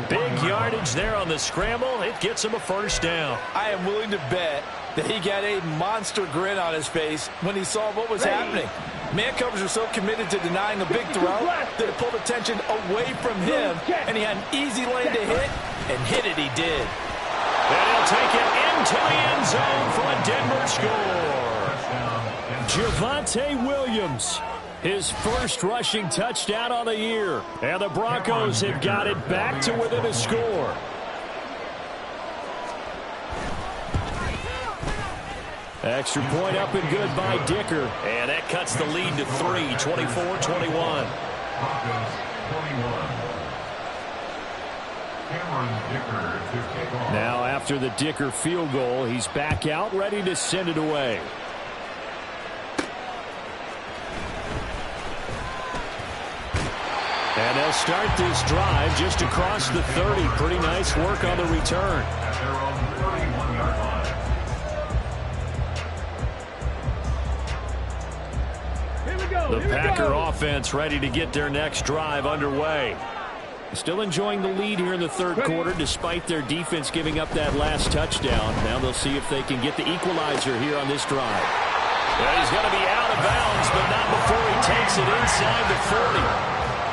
Speaker 1: Big yardage there on the scramble. It gets him a first down.
Speaker 4: I am willing to bet that he got a monster grin on his face when he saw what was happening. Man covers are so committed to denying a big throw that it pulled attention away from him, and he had an easy lane to hit, and hit it he did.
Speaker 1: And he'll take it into the end zone for a Denver score. Javonte Williams, his first rushing touchdown on the year. And the Broncos have got it back to within a score. Extra point up and good by Dicker. And that cuts the lead to 3, 24-21. Now after the Dicker field goal, he's back out, ready to send it away. And they'll start this drive just across the 30. Pretty nice work on the return. The Packer offense ready to get their next drive underway. Still enjoying the lead here in the third quarter despite their defense giving up that last touchdown. Now they'll see if they can get the equalizer here on this drive. Well, he's going to be out of bounds, but not before he takes it inside the 40.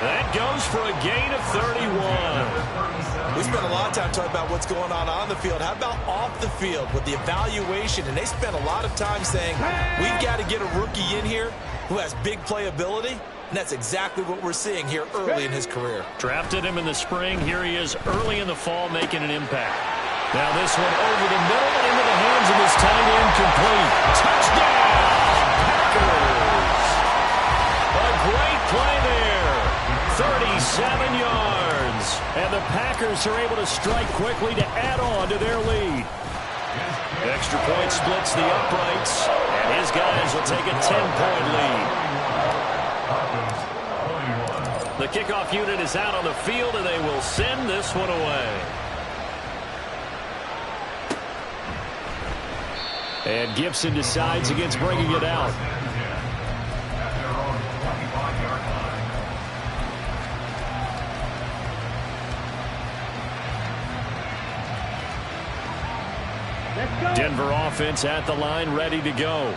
Speaker 1: That goes for a gain of 31.
Speaker 5: We spent a lot of time talking about what's going on the field. How about off the field with the evaluation? And they spent a lot of time saying, we've got to get a rookie in here who has big playability. And that's exactly what we're seeing here early in his career.
Speaker 1: Drafted him in the spring. Here he is early in the fall making an impact. Now this one over the middle into the hands of his tight end, complete. Touchdown, Packers! A great play there. 37 yards. And the Packers are able to strike quickly to add on to their lead. Extra point splits the uprights. And his guys will take a 10-point lead. The kickoff unit is out on the field, and they will send this one away. And Gfssl decides against bringing it out. Denver offense at the line, ready to go.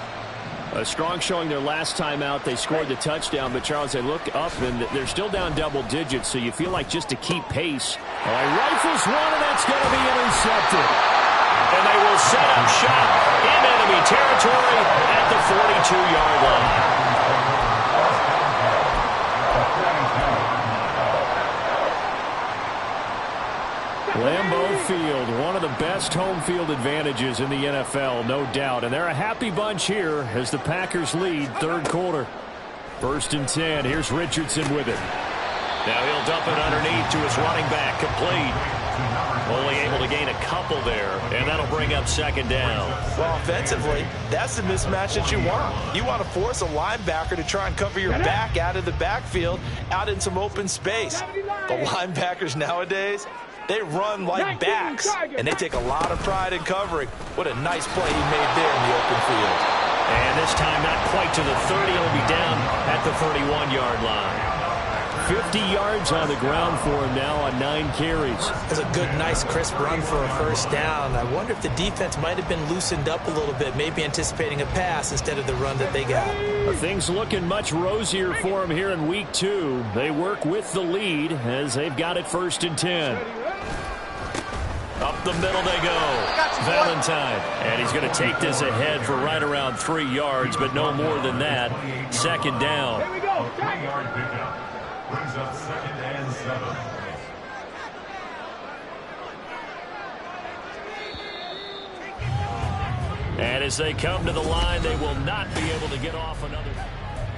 Speaker 1: A strong showing their last time out. They scored the touchdown, but Charles, they look up and they're still down double digits, so you feel like just to keep pace. Rifles one, and that's going to be intercepted. And they will set up shop in enemy territory at the 42-yard line. Lambeau Field, one of the best home field advantages in the NFL, no doubt. And they're a happy bunch here as the Packers lead third quarter. 1st and 10. Here's Richardson with it. Now he'll dump it underneath to his running back, complete. Only able to gain a couple there, and that'll bring up 2nd down.
Speaker 5: Well, offensively, that's the mismatch that you want. You want to force a linebacker to try and cover your back out of the backfield, out in some open space. The linebackers nowadays, they run like backs, and they take a lot of pride in covering. What a nice play he made there in the open field.
Speaker 1: And this time not quite to the 30. He'll be down at the 31-yard line. 50 yards on the ground for him now on 9 carries.
Speaker 4: That's a good, nice, crisp run for a 1st down. I wonder if the defense might have been loosened up a little bit, maybe anticipating a pass instead of the run that they got.
Speaker 1: Things looking much rosier for him here in week 2. They work with the lead as they've got it 1st and 10. Up the middle they go. Valentine. And he's going to take this ahead for right around 3 yards, but no more than that. 2nd down.
Speaker 3: Here we go.
Speaker 2: 3-yard pickup. Brings up 2nd and 7.
Speaker 1: And as they come to the line, they will not be able to get off another.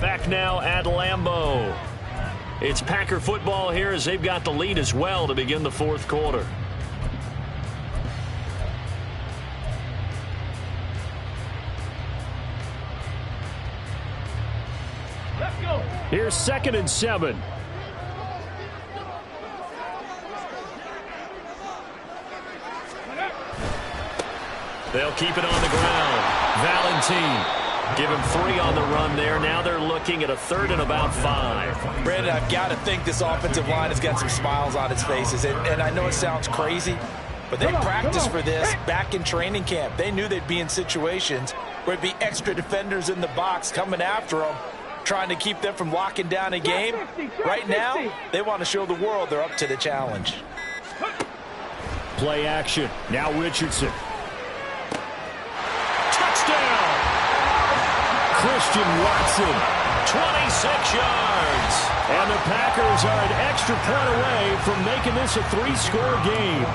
Speaker 1: Back now at Lambeau. It's Packer football here as they've got the lead as well to begin the 4th quarter.
Speaker 3: Let's go.
Speaker 1: Here's 2nd and 7. They'll keep it on the ground. Valentine. Give him 3 on the run there. Now they're looking at a 3rd and about 5.
Speaker 5: Brandon, I've got to think this offensive line has got some smiles on its faces. And I know it sounds crazy, but they practiced for this back in training camp. They knew they'd be in situations where it'd be extra defenders in the box coming after them, trying to keep them from locking down a game. Right now, they want to show the world they're up to the challenge.
Speaker 1: Play action. Now Richardson. Touchdown! Christian Watson. 26 yards. And the Packers are an extra point away from making this a 3-score game.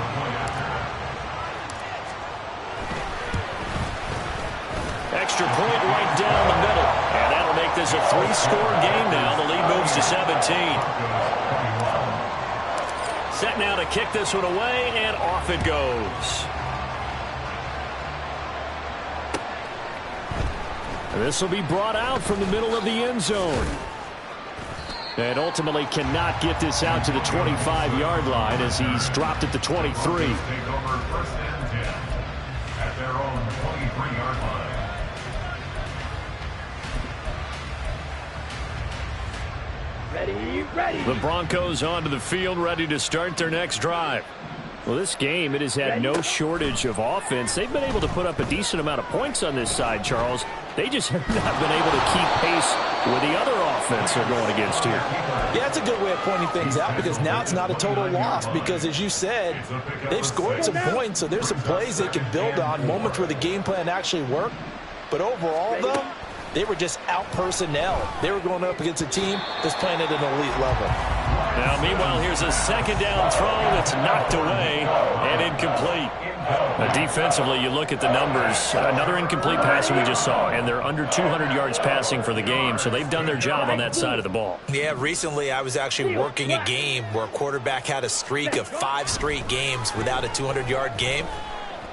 Speaker 1: Extra point right down the middle. And that'll make this a 3-score game now. The lead moves to 17. Set now to kick this one away, and off it goes. This will be brought out from the middle of the end zone. And ultimately cannot get this out to the 25-yard line as he's dropped at the 23.
Speaker 2: Take over 1st and 10 at their own 23-yard line.
Speaker 3: Ready.
Speaker 1: The Broncos onto the field, ready to start their next drive. Well, this game, it has had no shortage of offense. They've been able to put up a decent amount of points on this side, Charles. They just have not been able to keep pace with the other offense they're going against here.
Speaker 4: Yeah, it's a good way of pointing things out because now it's not a total loss because, as you said, they've scored some points, so there's some plays they can build on, moments where the game plan actually worked. But overall, though, they were just out-personnel. They were going up against a team that's playing at an elite level.
Speaker 1: Now, meanwhile, here's a second down throw that's knocked away and incomplete. Defensively, you look at the numbers. Another incomplete pass we just saw, and they're under 200 yards passing for the game, so they've done their job on that side of the ball.
Speaker 5: Yeah, recently I was actually working a game where a quarterback had a streak of 5 straight games without a 200-yard game.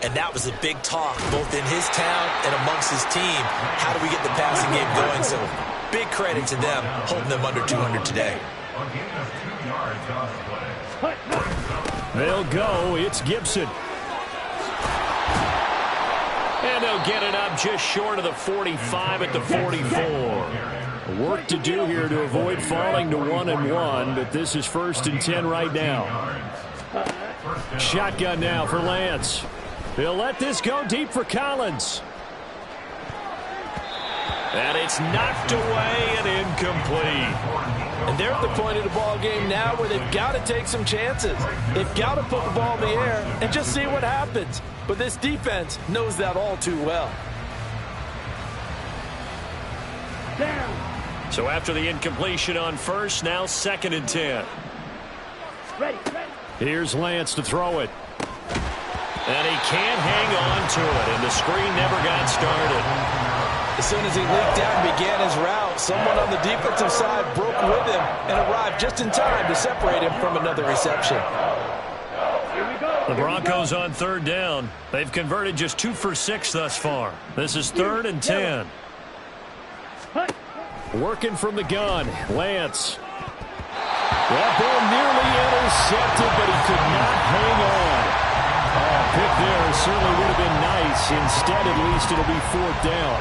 Speaker 5: And that was a big talk, both in his town and amongst his team. How do we get the passing game going? So big credit to them, holding them under 200 today.
Speaker 1: They'll go. It's Gfssl. And they'll get it up just short of the 45 at the 44. Work to do here to avoid falling to 1-1, but this is 1st and 10 right now. Shotgun now for Lance. He'll let this go deep for Collins. And it's knocked away and incomplete.
Speaker 4: And they're at the point of the ball game now where they've got to take some chances. They've got to put the ball in the air and just see what happens. But this defense knows that all too well.
Speaker 3: Down.
Speaker 1: So after the incompletion on first, now 2nd and 10.
Speaker 3: Ready.
Speaker 1: Here's Lance to throw it. And he can't hang on to it, and the screen never got started.
Speaker 4: As soon as he leaked out and began his route, someone on the defensive side broke with him and arrived just in time to separate him from another reception.
Speaker 1: The Broncos on 3rd down. They've converted just 2 for 6 thus far. This is 3rd and 10. Working from the gun, Lance. That ball nearly intercepted, but he could not hang on. Pick there certainly would have been nice. Instead, at least, it'll be 4th down.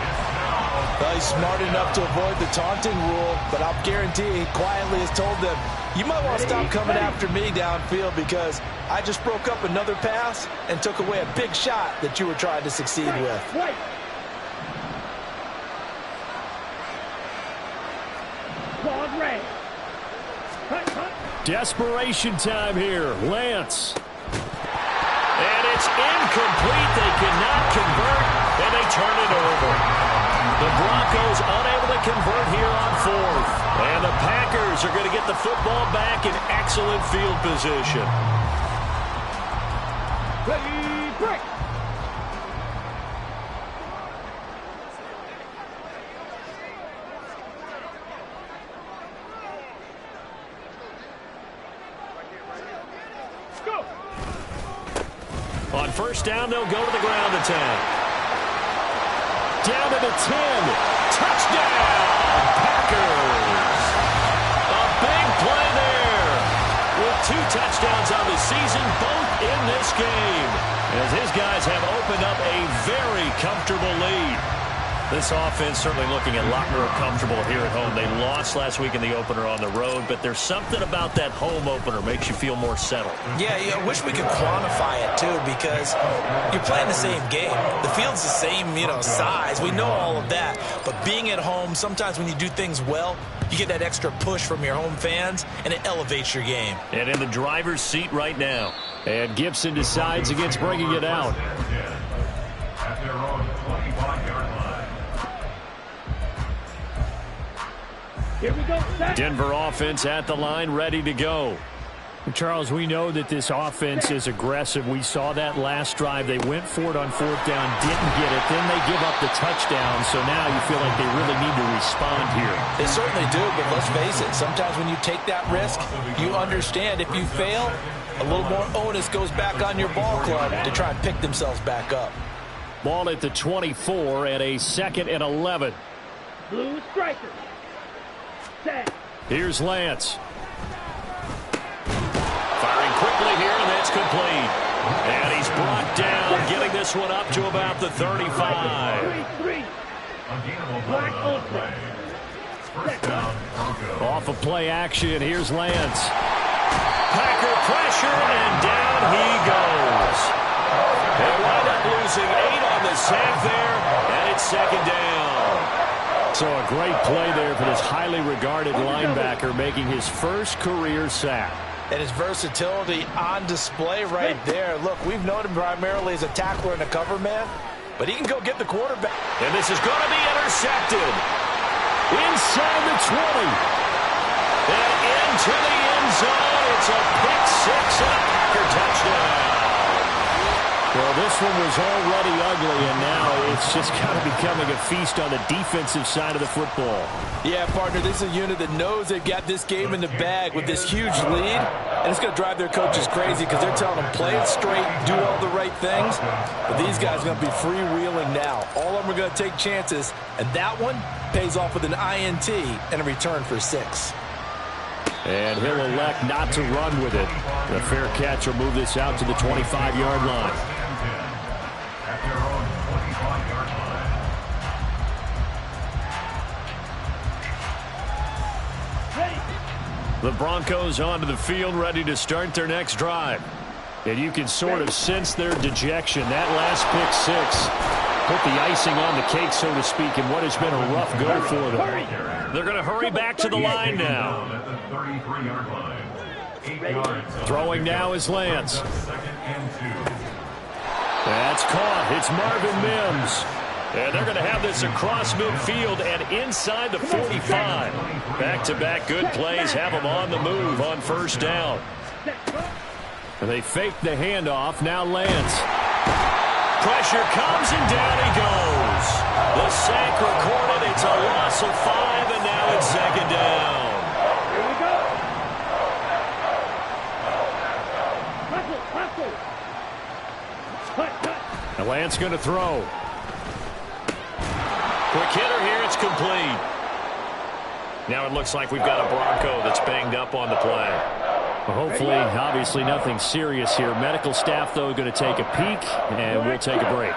Speaker 4: Well, he's smart enough to avoid the taunting rule, but I'll guarantee he quietly has told them, you might want to stop coming after me downfield because I just broke up another pass and took away a big shot that you were trying to succeed with.
Speaker 1: Desperation time here. Lance. And it's incomplete. They cannot convert, and they turn it over. The Broncos unable to convert here on 4th. And the Packers are going to get the football back in excellent field position.
Speaker 3: Ready, break. Go.
Speaker 1: On 1st down, they'll go to the ground attack. Down to the 10. Touchdown, Packers. A big play there. With 2 touchdowns on the season, both in this game. As his guys have opened up a very comfortable lead. This offense certainly looking a lot more comfortable here at home. They lost last week in the opener on the road, but there's something about that home opener makes you feel more settled.
Speaker 5: Yeah, I wish we could quantify it, too, because you're playing the same game. The field's the same, size. We know all of that. But being at home, sometimes when you do things well, you get that extra push from your home fans, and it elevates your game.
Speaker 1: And in the driver's seat right now. And Gfssl decides against bringing it out.
Speaker 2: At their own 25-yard line.
Speaker 3: Here we go.
Speaker 1: Denver offense at the line, ready to go. Charles, we know that this offense is aggressive. We saw that last drive. They went for it on 4th down, didn't get it. Then they give up the touchdown. So now you feel like they really need to respond here.
Speaker 4: They certainly do, but let's face it. Sometimes when you take that risk, you understand if you fail, a little more onus goes back on your ball club to try and pick themselves back up.
Speaker 1: Ball at the 24 and a 2nd and 11.
Speaker 3: Blue striker. Set.
Speaker 1: Here's Lance. Firing quickly here, and that's complete. And he's brought down, getting this one up to about the 35.
Speaker 3: 3-3. Black ultimate.
Speaker 2: First down, Broncos.
Speaker 1: Off of play action, here's Lance. Packer pressure, and down he goes. They wind up losing 8 on the sack there, and it's second down. So a great play there for this highly regarded linebacker making his first career sack.
Speaker 4: And his versatility on display right there. Look, we've known him primarily as a tackler and a cover man, but he can go get the quarterback.
Speaker 1: And this is going to be intercepted. Inside the 20. And into the end zone. It's a pick six and a Packer touchdown. Well, this one was already ugly, and now it's just kind of becoming a feast on the defensive side of the football.
Speaker 4: Yeah, partner, this is a unit that knows they've got this game in the bag with this huge lead, and it's going to drive their coaches crazy because they're telling them play it straight, do all the right things, but these guys are going to be freewheeling now. All of them are going to take chances, and that one pays off with an INT and a return for 6.
Speaker 1: And he'll elect not to run with it. The fair catch will move this out to the 25-yard line. The Broncos onto the field, ready to start their next drive. And you can sort of sense their dejection. That last pick six put the icing on the cake, so to speak, in what has been a rough go for them. They're going to hurry back to the line now. Throwing now is Lance. That's caught. It's Marvin Mims. And they're going to have this across midfield and inside the 45. Back-to-back good plays have them on the move on first down. And they fake the handoff. Now Lance. Pressure comes and down he goes. The sack recorded. It's a loss of 5, and now it's second down.
Speaker 3: Here we go. Hustle.
Speaker 1: And Lance going to throw. Quick hitter here, it's complete. Now it looks like we've got a Bronco that's banged up on the play. Well, hopefully, obviously nothing serious here. Medical staff, though, going to take a peek, and we'll take a break.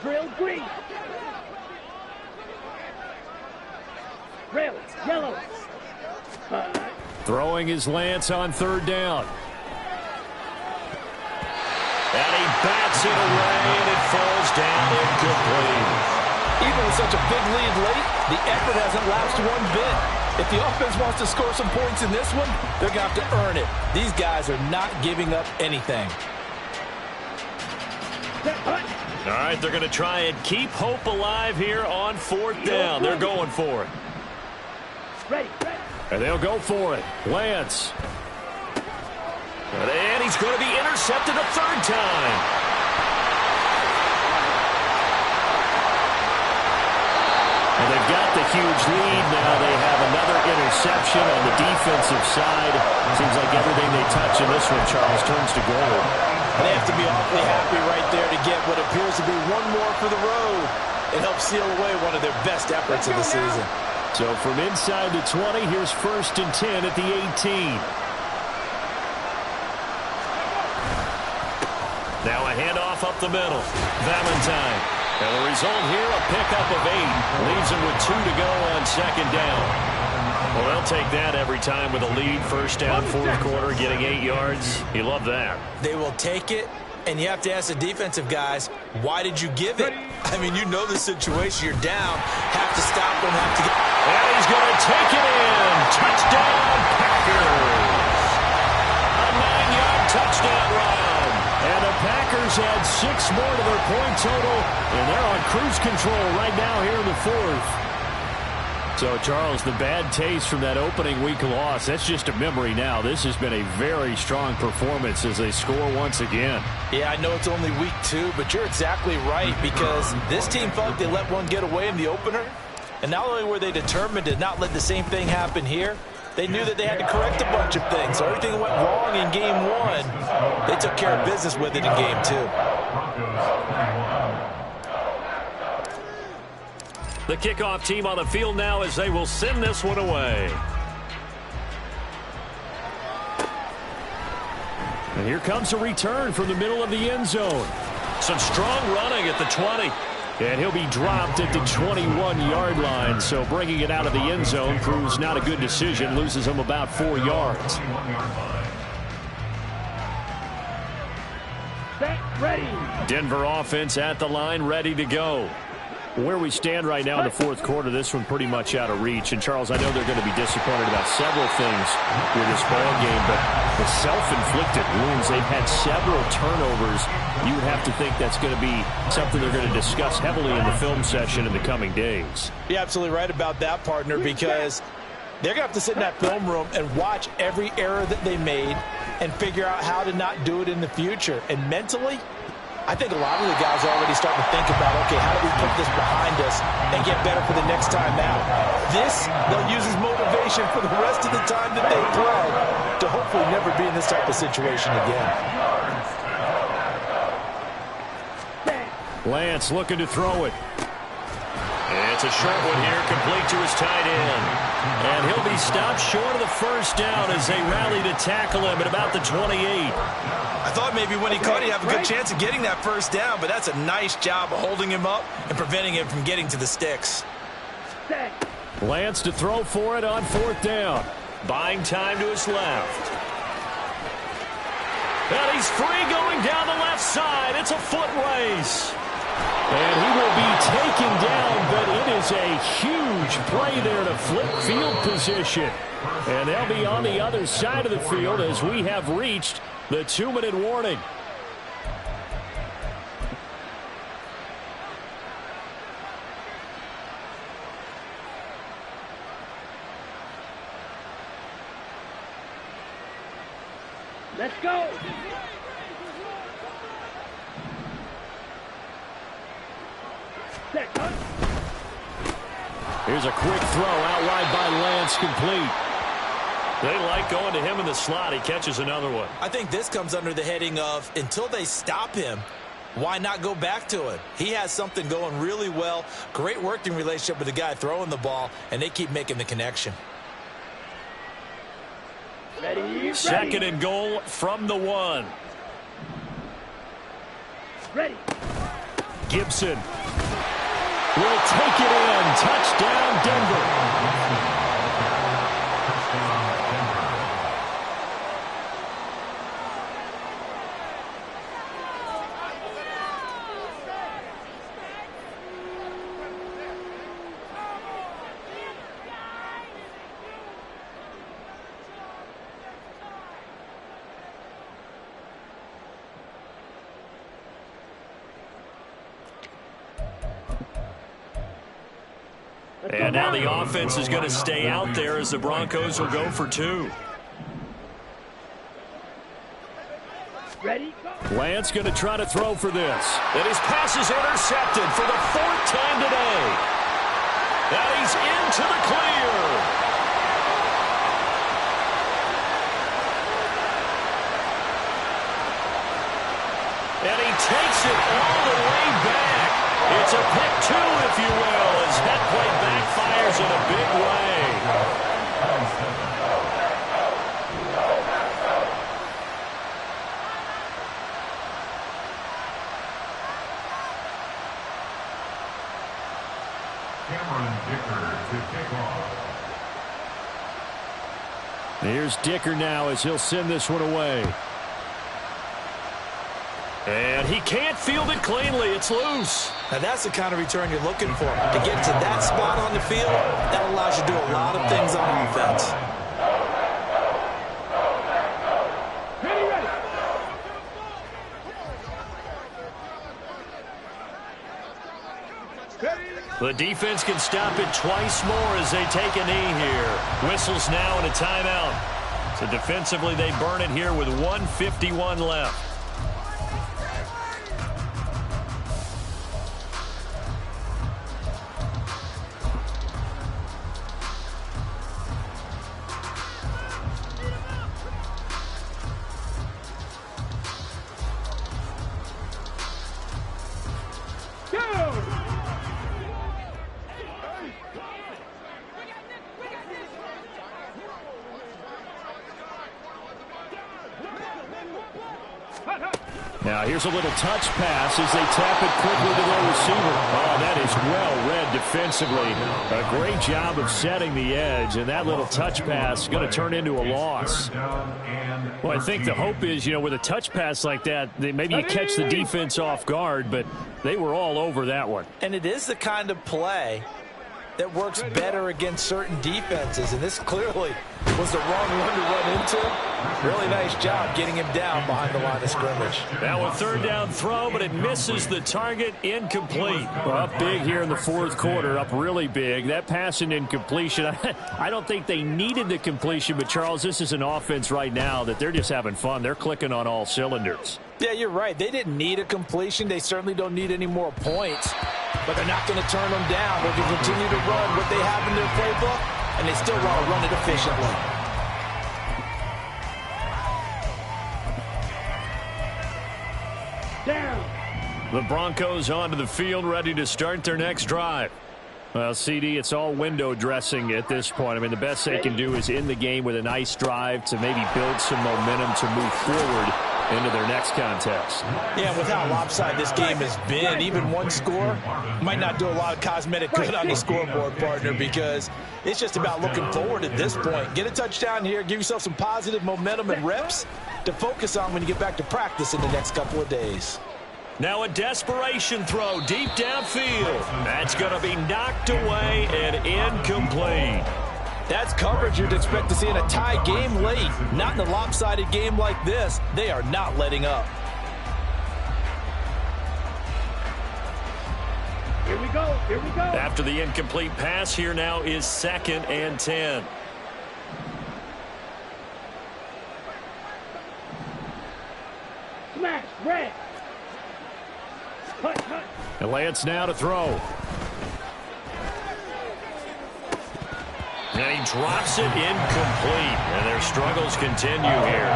Speaker 3: Drill green. Rail yellow.
Speaker 1: Throwing is Lance on third down. And he bats it away, and it falls down incomplete.
Speaker 4: Even with such a big lead late, the effort hasn't lapsed one bit. If the offense wants to score some points in this one, they're going to have to earn it. These guys are not giving up anything.
Speaker 1: All right, they're going to try and keep hope alive here on fourth down. They're going for it.
Speaker 3: Ready.
Speaker 1: And they'll go for it. Lance. And he's going to be intercepted a third time. And they've got the huge lead. Now they have another interception on the defensive side. Seems like everything they touch in this one, Charles, turns to gold.
Speaker 4: They have to be awfully happy right there to get what appears to be one more for the road. It helps seal away one of their best efforts of the season.
Speaker 1: So from inside the 20, here's 1st and 10 at the 18. Now a handoff up the middle. Valentine. And the result here, a pickup of 8. Leaves him with 2 to go on second down. Well, they'll take that every time with a lead. First down, fourth quarter, getting 8 yards. You love that.
Speaker 4: They will take it, and you have to ask the defensive guys, why did you give it? I mean, you know the situation. You're down. Have to stop them. Have to get...
Speaker 1: And he's going to take it in. Touchdown, Packers. A 9-yard touchdown run. And the Packers add 6 more to their point total, and they're on cruise control right now here in the fourth. So, Charles, the bad taste from that opening week loss, that's just a memory now. This has been a very strong performance as they score once again.
Speaker 4: Yeah, I know it's only week 2, but you're exactly right because this team felt like they let one get away in the opener. And not only were they determined to not let the same thing happen here, they knew that they had to correct a bunch of things. So everything that went wrong in game 1, they took care of business with it in game 2.
Speaker 1: The kickoff team on the field now as they will send this one away. And here comes a return from the middle of the end zone. Some strong running at the 20. And he'll be dropped at the 21-yard line. So bringing it out of the end zone proves not a good decision. Loses him about 4 yards.
Speaker 3: Set, ready.
Speaker 1: Denver offense at the line, ready to go. Where we stand right now in the fourth quarter, this one pretty much out of reach. And, Charles, I know they're going to be disappointed about several things with this ball game, but the self-inflicted wounds, they've had several turnovers. You would have to think that's going to be something they're going to discuss heavily in the film session in the coming days.
Speaker 4: You're absolutely right about that, partner, because they're going to have to sit in that film room and watch every error that they made and figure out how to not do it in the future. And mentally, I think a lot of the guys are already starting to think about, okay, how do we put this behind us and get better for the next time out? This, they'll use as motivation for the rest of the time that they play to hopefully never be in this type of situation again.
Speaker 1: Lance looking to throw it. It's a short one here, complete to his tight end. And he'll be stopped short of the first down as they rally to tackle him at about the 28.
Speaker 5: I thought maybe when he caught, he'd have a good chance of getting that first down, but that's a nice job of holding him up and preventing him from getting to the sticks.
Speaker 1: Lance to throw for it on fourth down. Buying time to his left. And he's free going down the left side. It's a foot race. And he will be taken down, but it is a huge play there to flip field position. And they'll be on the other side of the field as we have reached the 2-minute warning.
Speaker 3: Let's go.
Speaker 1: Here's a quick throw out wide by Lance, complete. They like going to him in the slot. He catches another one.
Speaker 5: I think this comes under the heading of, until they stop him, why not go back to it? He has something going really well. Great working relationship with the guy throwing the ball, and they keep making the connection.
Speaker 3: Ready.
Speaker 1: Second and goal from the 1.
Speaker 3: Ready.
Speaker 1: Gibson will take it in. Touchdown, Denver. And now the offense is going to stay out there as the Broncos will go for 2.
Speaker 3: Ready.
Speaker 1: Lance going to try to throw for this. And his pass is intercepted for the 4th time today. And he's into the clear. And he takes it all the way back. It's a pick 2, if you will, as that play backfires in a big way. Here's Dicker now as he'll send this one away. And he can't field it cleanly. It's loose.
Speaker 5: Now that's the kind of return you're looking for. To get to that spot on the field, that allows you to do a lot of things on offense.
Speaker 1: The defense can stop it twice more as they take a knee here. Whistles now and a timeout. So defensively they burn it here with 1:51 left. Now here's a little touch pass as they tap it quickly to their receiver. Oh, that is well read defensively. A great job of setting the edge, and that little touch pass is going to turn into a loss. Well, I think the hope is, with a touch pass like that, maybe you catch the defense off guard, but they were all over that one.
Speaker 4: And it is the kind of play that works better against certain defenses, and this clearly was the wrong one to run into. Really nice job getting him down behind the line of scrimmage.
Speaker 1: Now a third down throw, but it misses the target. Incomplete. Well, up big here in the fourth quarter, up really big. That pass and incompletion, I don't think they needed the completion, but Charles, this is an offense right now that they're just having fun. They're clicking on all cylinders.
Speaker 4: Yeah, you're right. They didn't need a completion. They certainly don't need any more points, but they're not going to turn them down. They're going to continue to run what they have in their playbook, and they still want to run it efficiently.
Speaker 3: Down.
Speaker 1: The Broncos onto the field, ready to start their next drive. Well, CD, it's all window dressing at this point. I mean, the best they can do is in the game with a nice drive to maybe build some momentum to move forward into their next contest.
Speaker 4: Yeah, with how lopsided this game has been, even one score might not do a lot of cosmetic good on the scoreboard, partner, because it's just about looking forward at this point. Get a touchdown here, give yourself some positive momentum and reps to focus on when you get back to practice in the next couple of days.
Speaker 1: Now a desperation throw deep downfield. That's going to be knocked away and incomplete.
Speaker 4: That's coverage you'd expect to see in a tie game late. Not in a lopsided game like this. They are not letting up.
Speaker 3: Here we go. Here we go.
Speaker 1: After the incomplete pass, here now is 2nd and 10.
Speaker 3: Smash. Red. Cut, cut.
Speaker 1: And Lance now to throw. And he drops it incomplete. And their struggles continue here.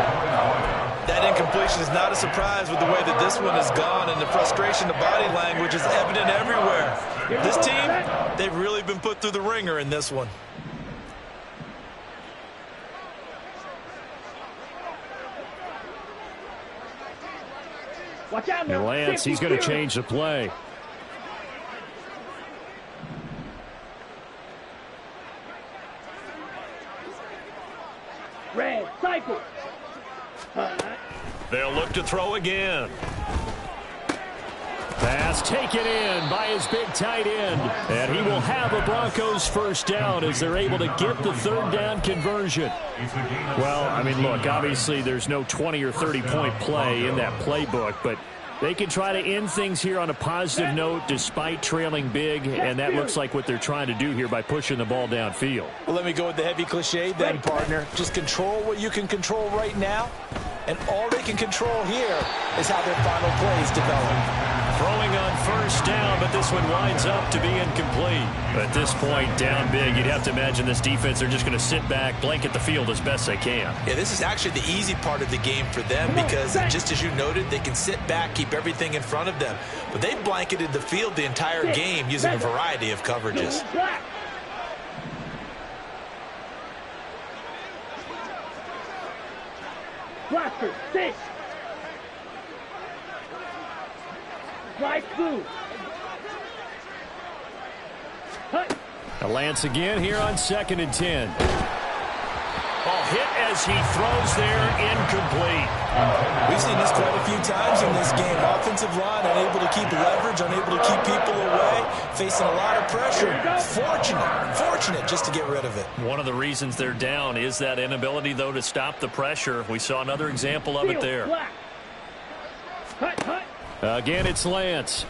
Speaker 5: That incompletion is not a surprise with the way that this one has gone, and the frustration, the body language is evident everywhere. This team, they've really been put through the ringer in this one.
Speaker 3: Watch out,
Speaker 1: And Lance, he's going to change the play.
Speaker 3: Red. Cycle.
Speaker 1: They'll look to throw again. Pass taken in by his big tight end. And he will have a Broncos first down as they're able to get the third down conversion. Well, I mean, look, obviously there's no 20 or 30-point play in that playbook, but they can try to end things here on a positive note despite trailing big, and that looks like what they're trying to do here by pushing the ball downfield.
Speaker 4: Well, let me go with the heavy cliche then, partner. Just control what you can control right now, and all they can control here is how their final plays develop.
Speaker 1: Throwing on first down, but this one winds up to be incomplete. At this point, down big, you'd have to imagine this defense, they're just going to sit back, blanket the field as best they can.
Speaker 5: Yeah, this is actually the easy part of the game for them because, just as you noted, they can sit back, keep everything in front of them. But they've blanketed the field the entire game using a variety of coverages.
Speaker 3: Black. Blaster. 6. Right through. Cut.
Speaker 1: Lance again here on 2nd and 10. Ball hit as he throws there, incomplete.
Speaker 5: We've seen this quite a few times in this game. Offensive line unable to keep leverage, unable to keep people away, facing a lot of pressure. Fortunate just to get rid of it.
Speaker 1: One of the reasons they're down is that inability, though, to stop the pressure. We saw another example of it there.
Speaker 3: Black. Cut.
Speaker 1: Again, it's Lance.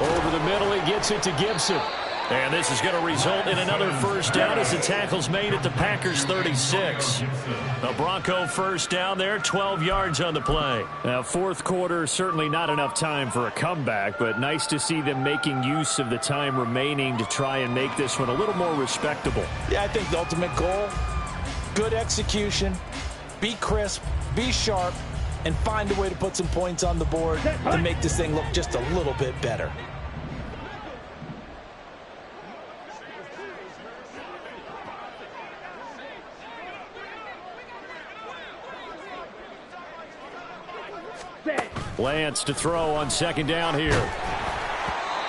Speaker 1: Over the middle, he gets it to Gfssl. And this is going to result in another first down as the tackle's made at the Packers' 36. The Bronco first down there, 12 yards on the play. Now, fourth quarter, certainly not enough time for a comeback, but nice to see them making use of the time remaining to try and make this one a little more respectable.
Speaker 4: Yeah, I think the ultimate goal, good execution, be crisp, be sharp, and find a way to put some points on the board to make this thing look just a little bit better.
Speaker 3: Set.
Speaker 1: Lance to throw on second down here.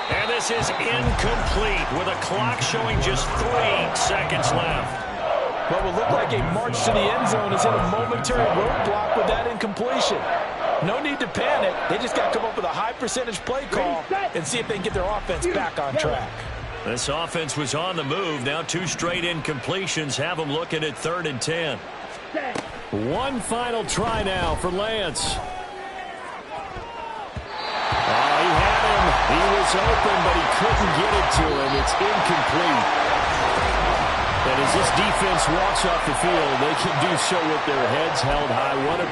Speaker 1: And this is incomplete with a clock showing just 3 seconds left.
Speaker 4: What would look like a march to the end zone is hit a momentary roadblock with that incompletion. No need to panic. They just got to come up with a high percentage play call and see if they can get their offense back on track.
Speaker 1: This offense was on the move. Now 2 straight incompletions have them looking at 3rd and 10. One final try now for Lance. He had him. He was open, but he couldn't get it to him. It's incomplete. And as this defense walks off the field, they can do so with their heads held high. What a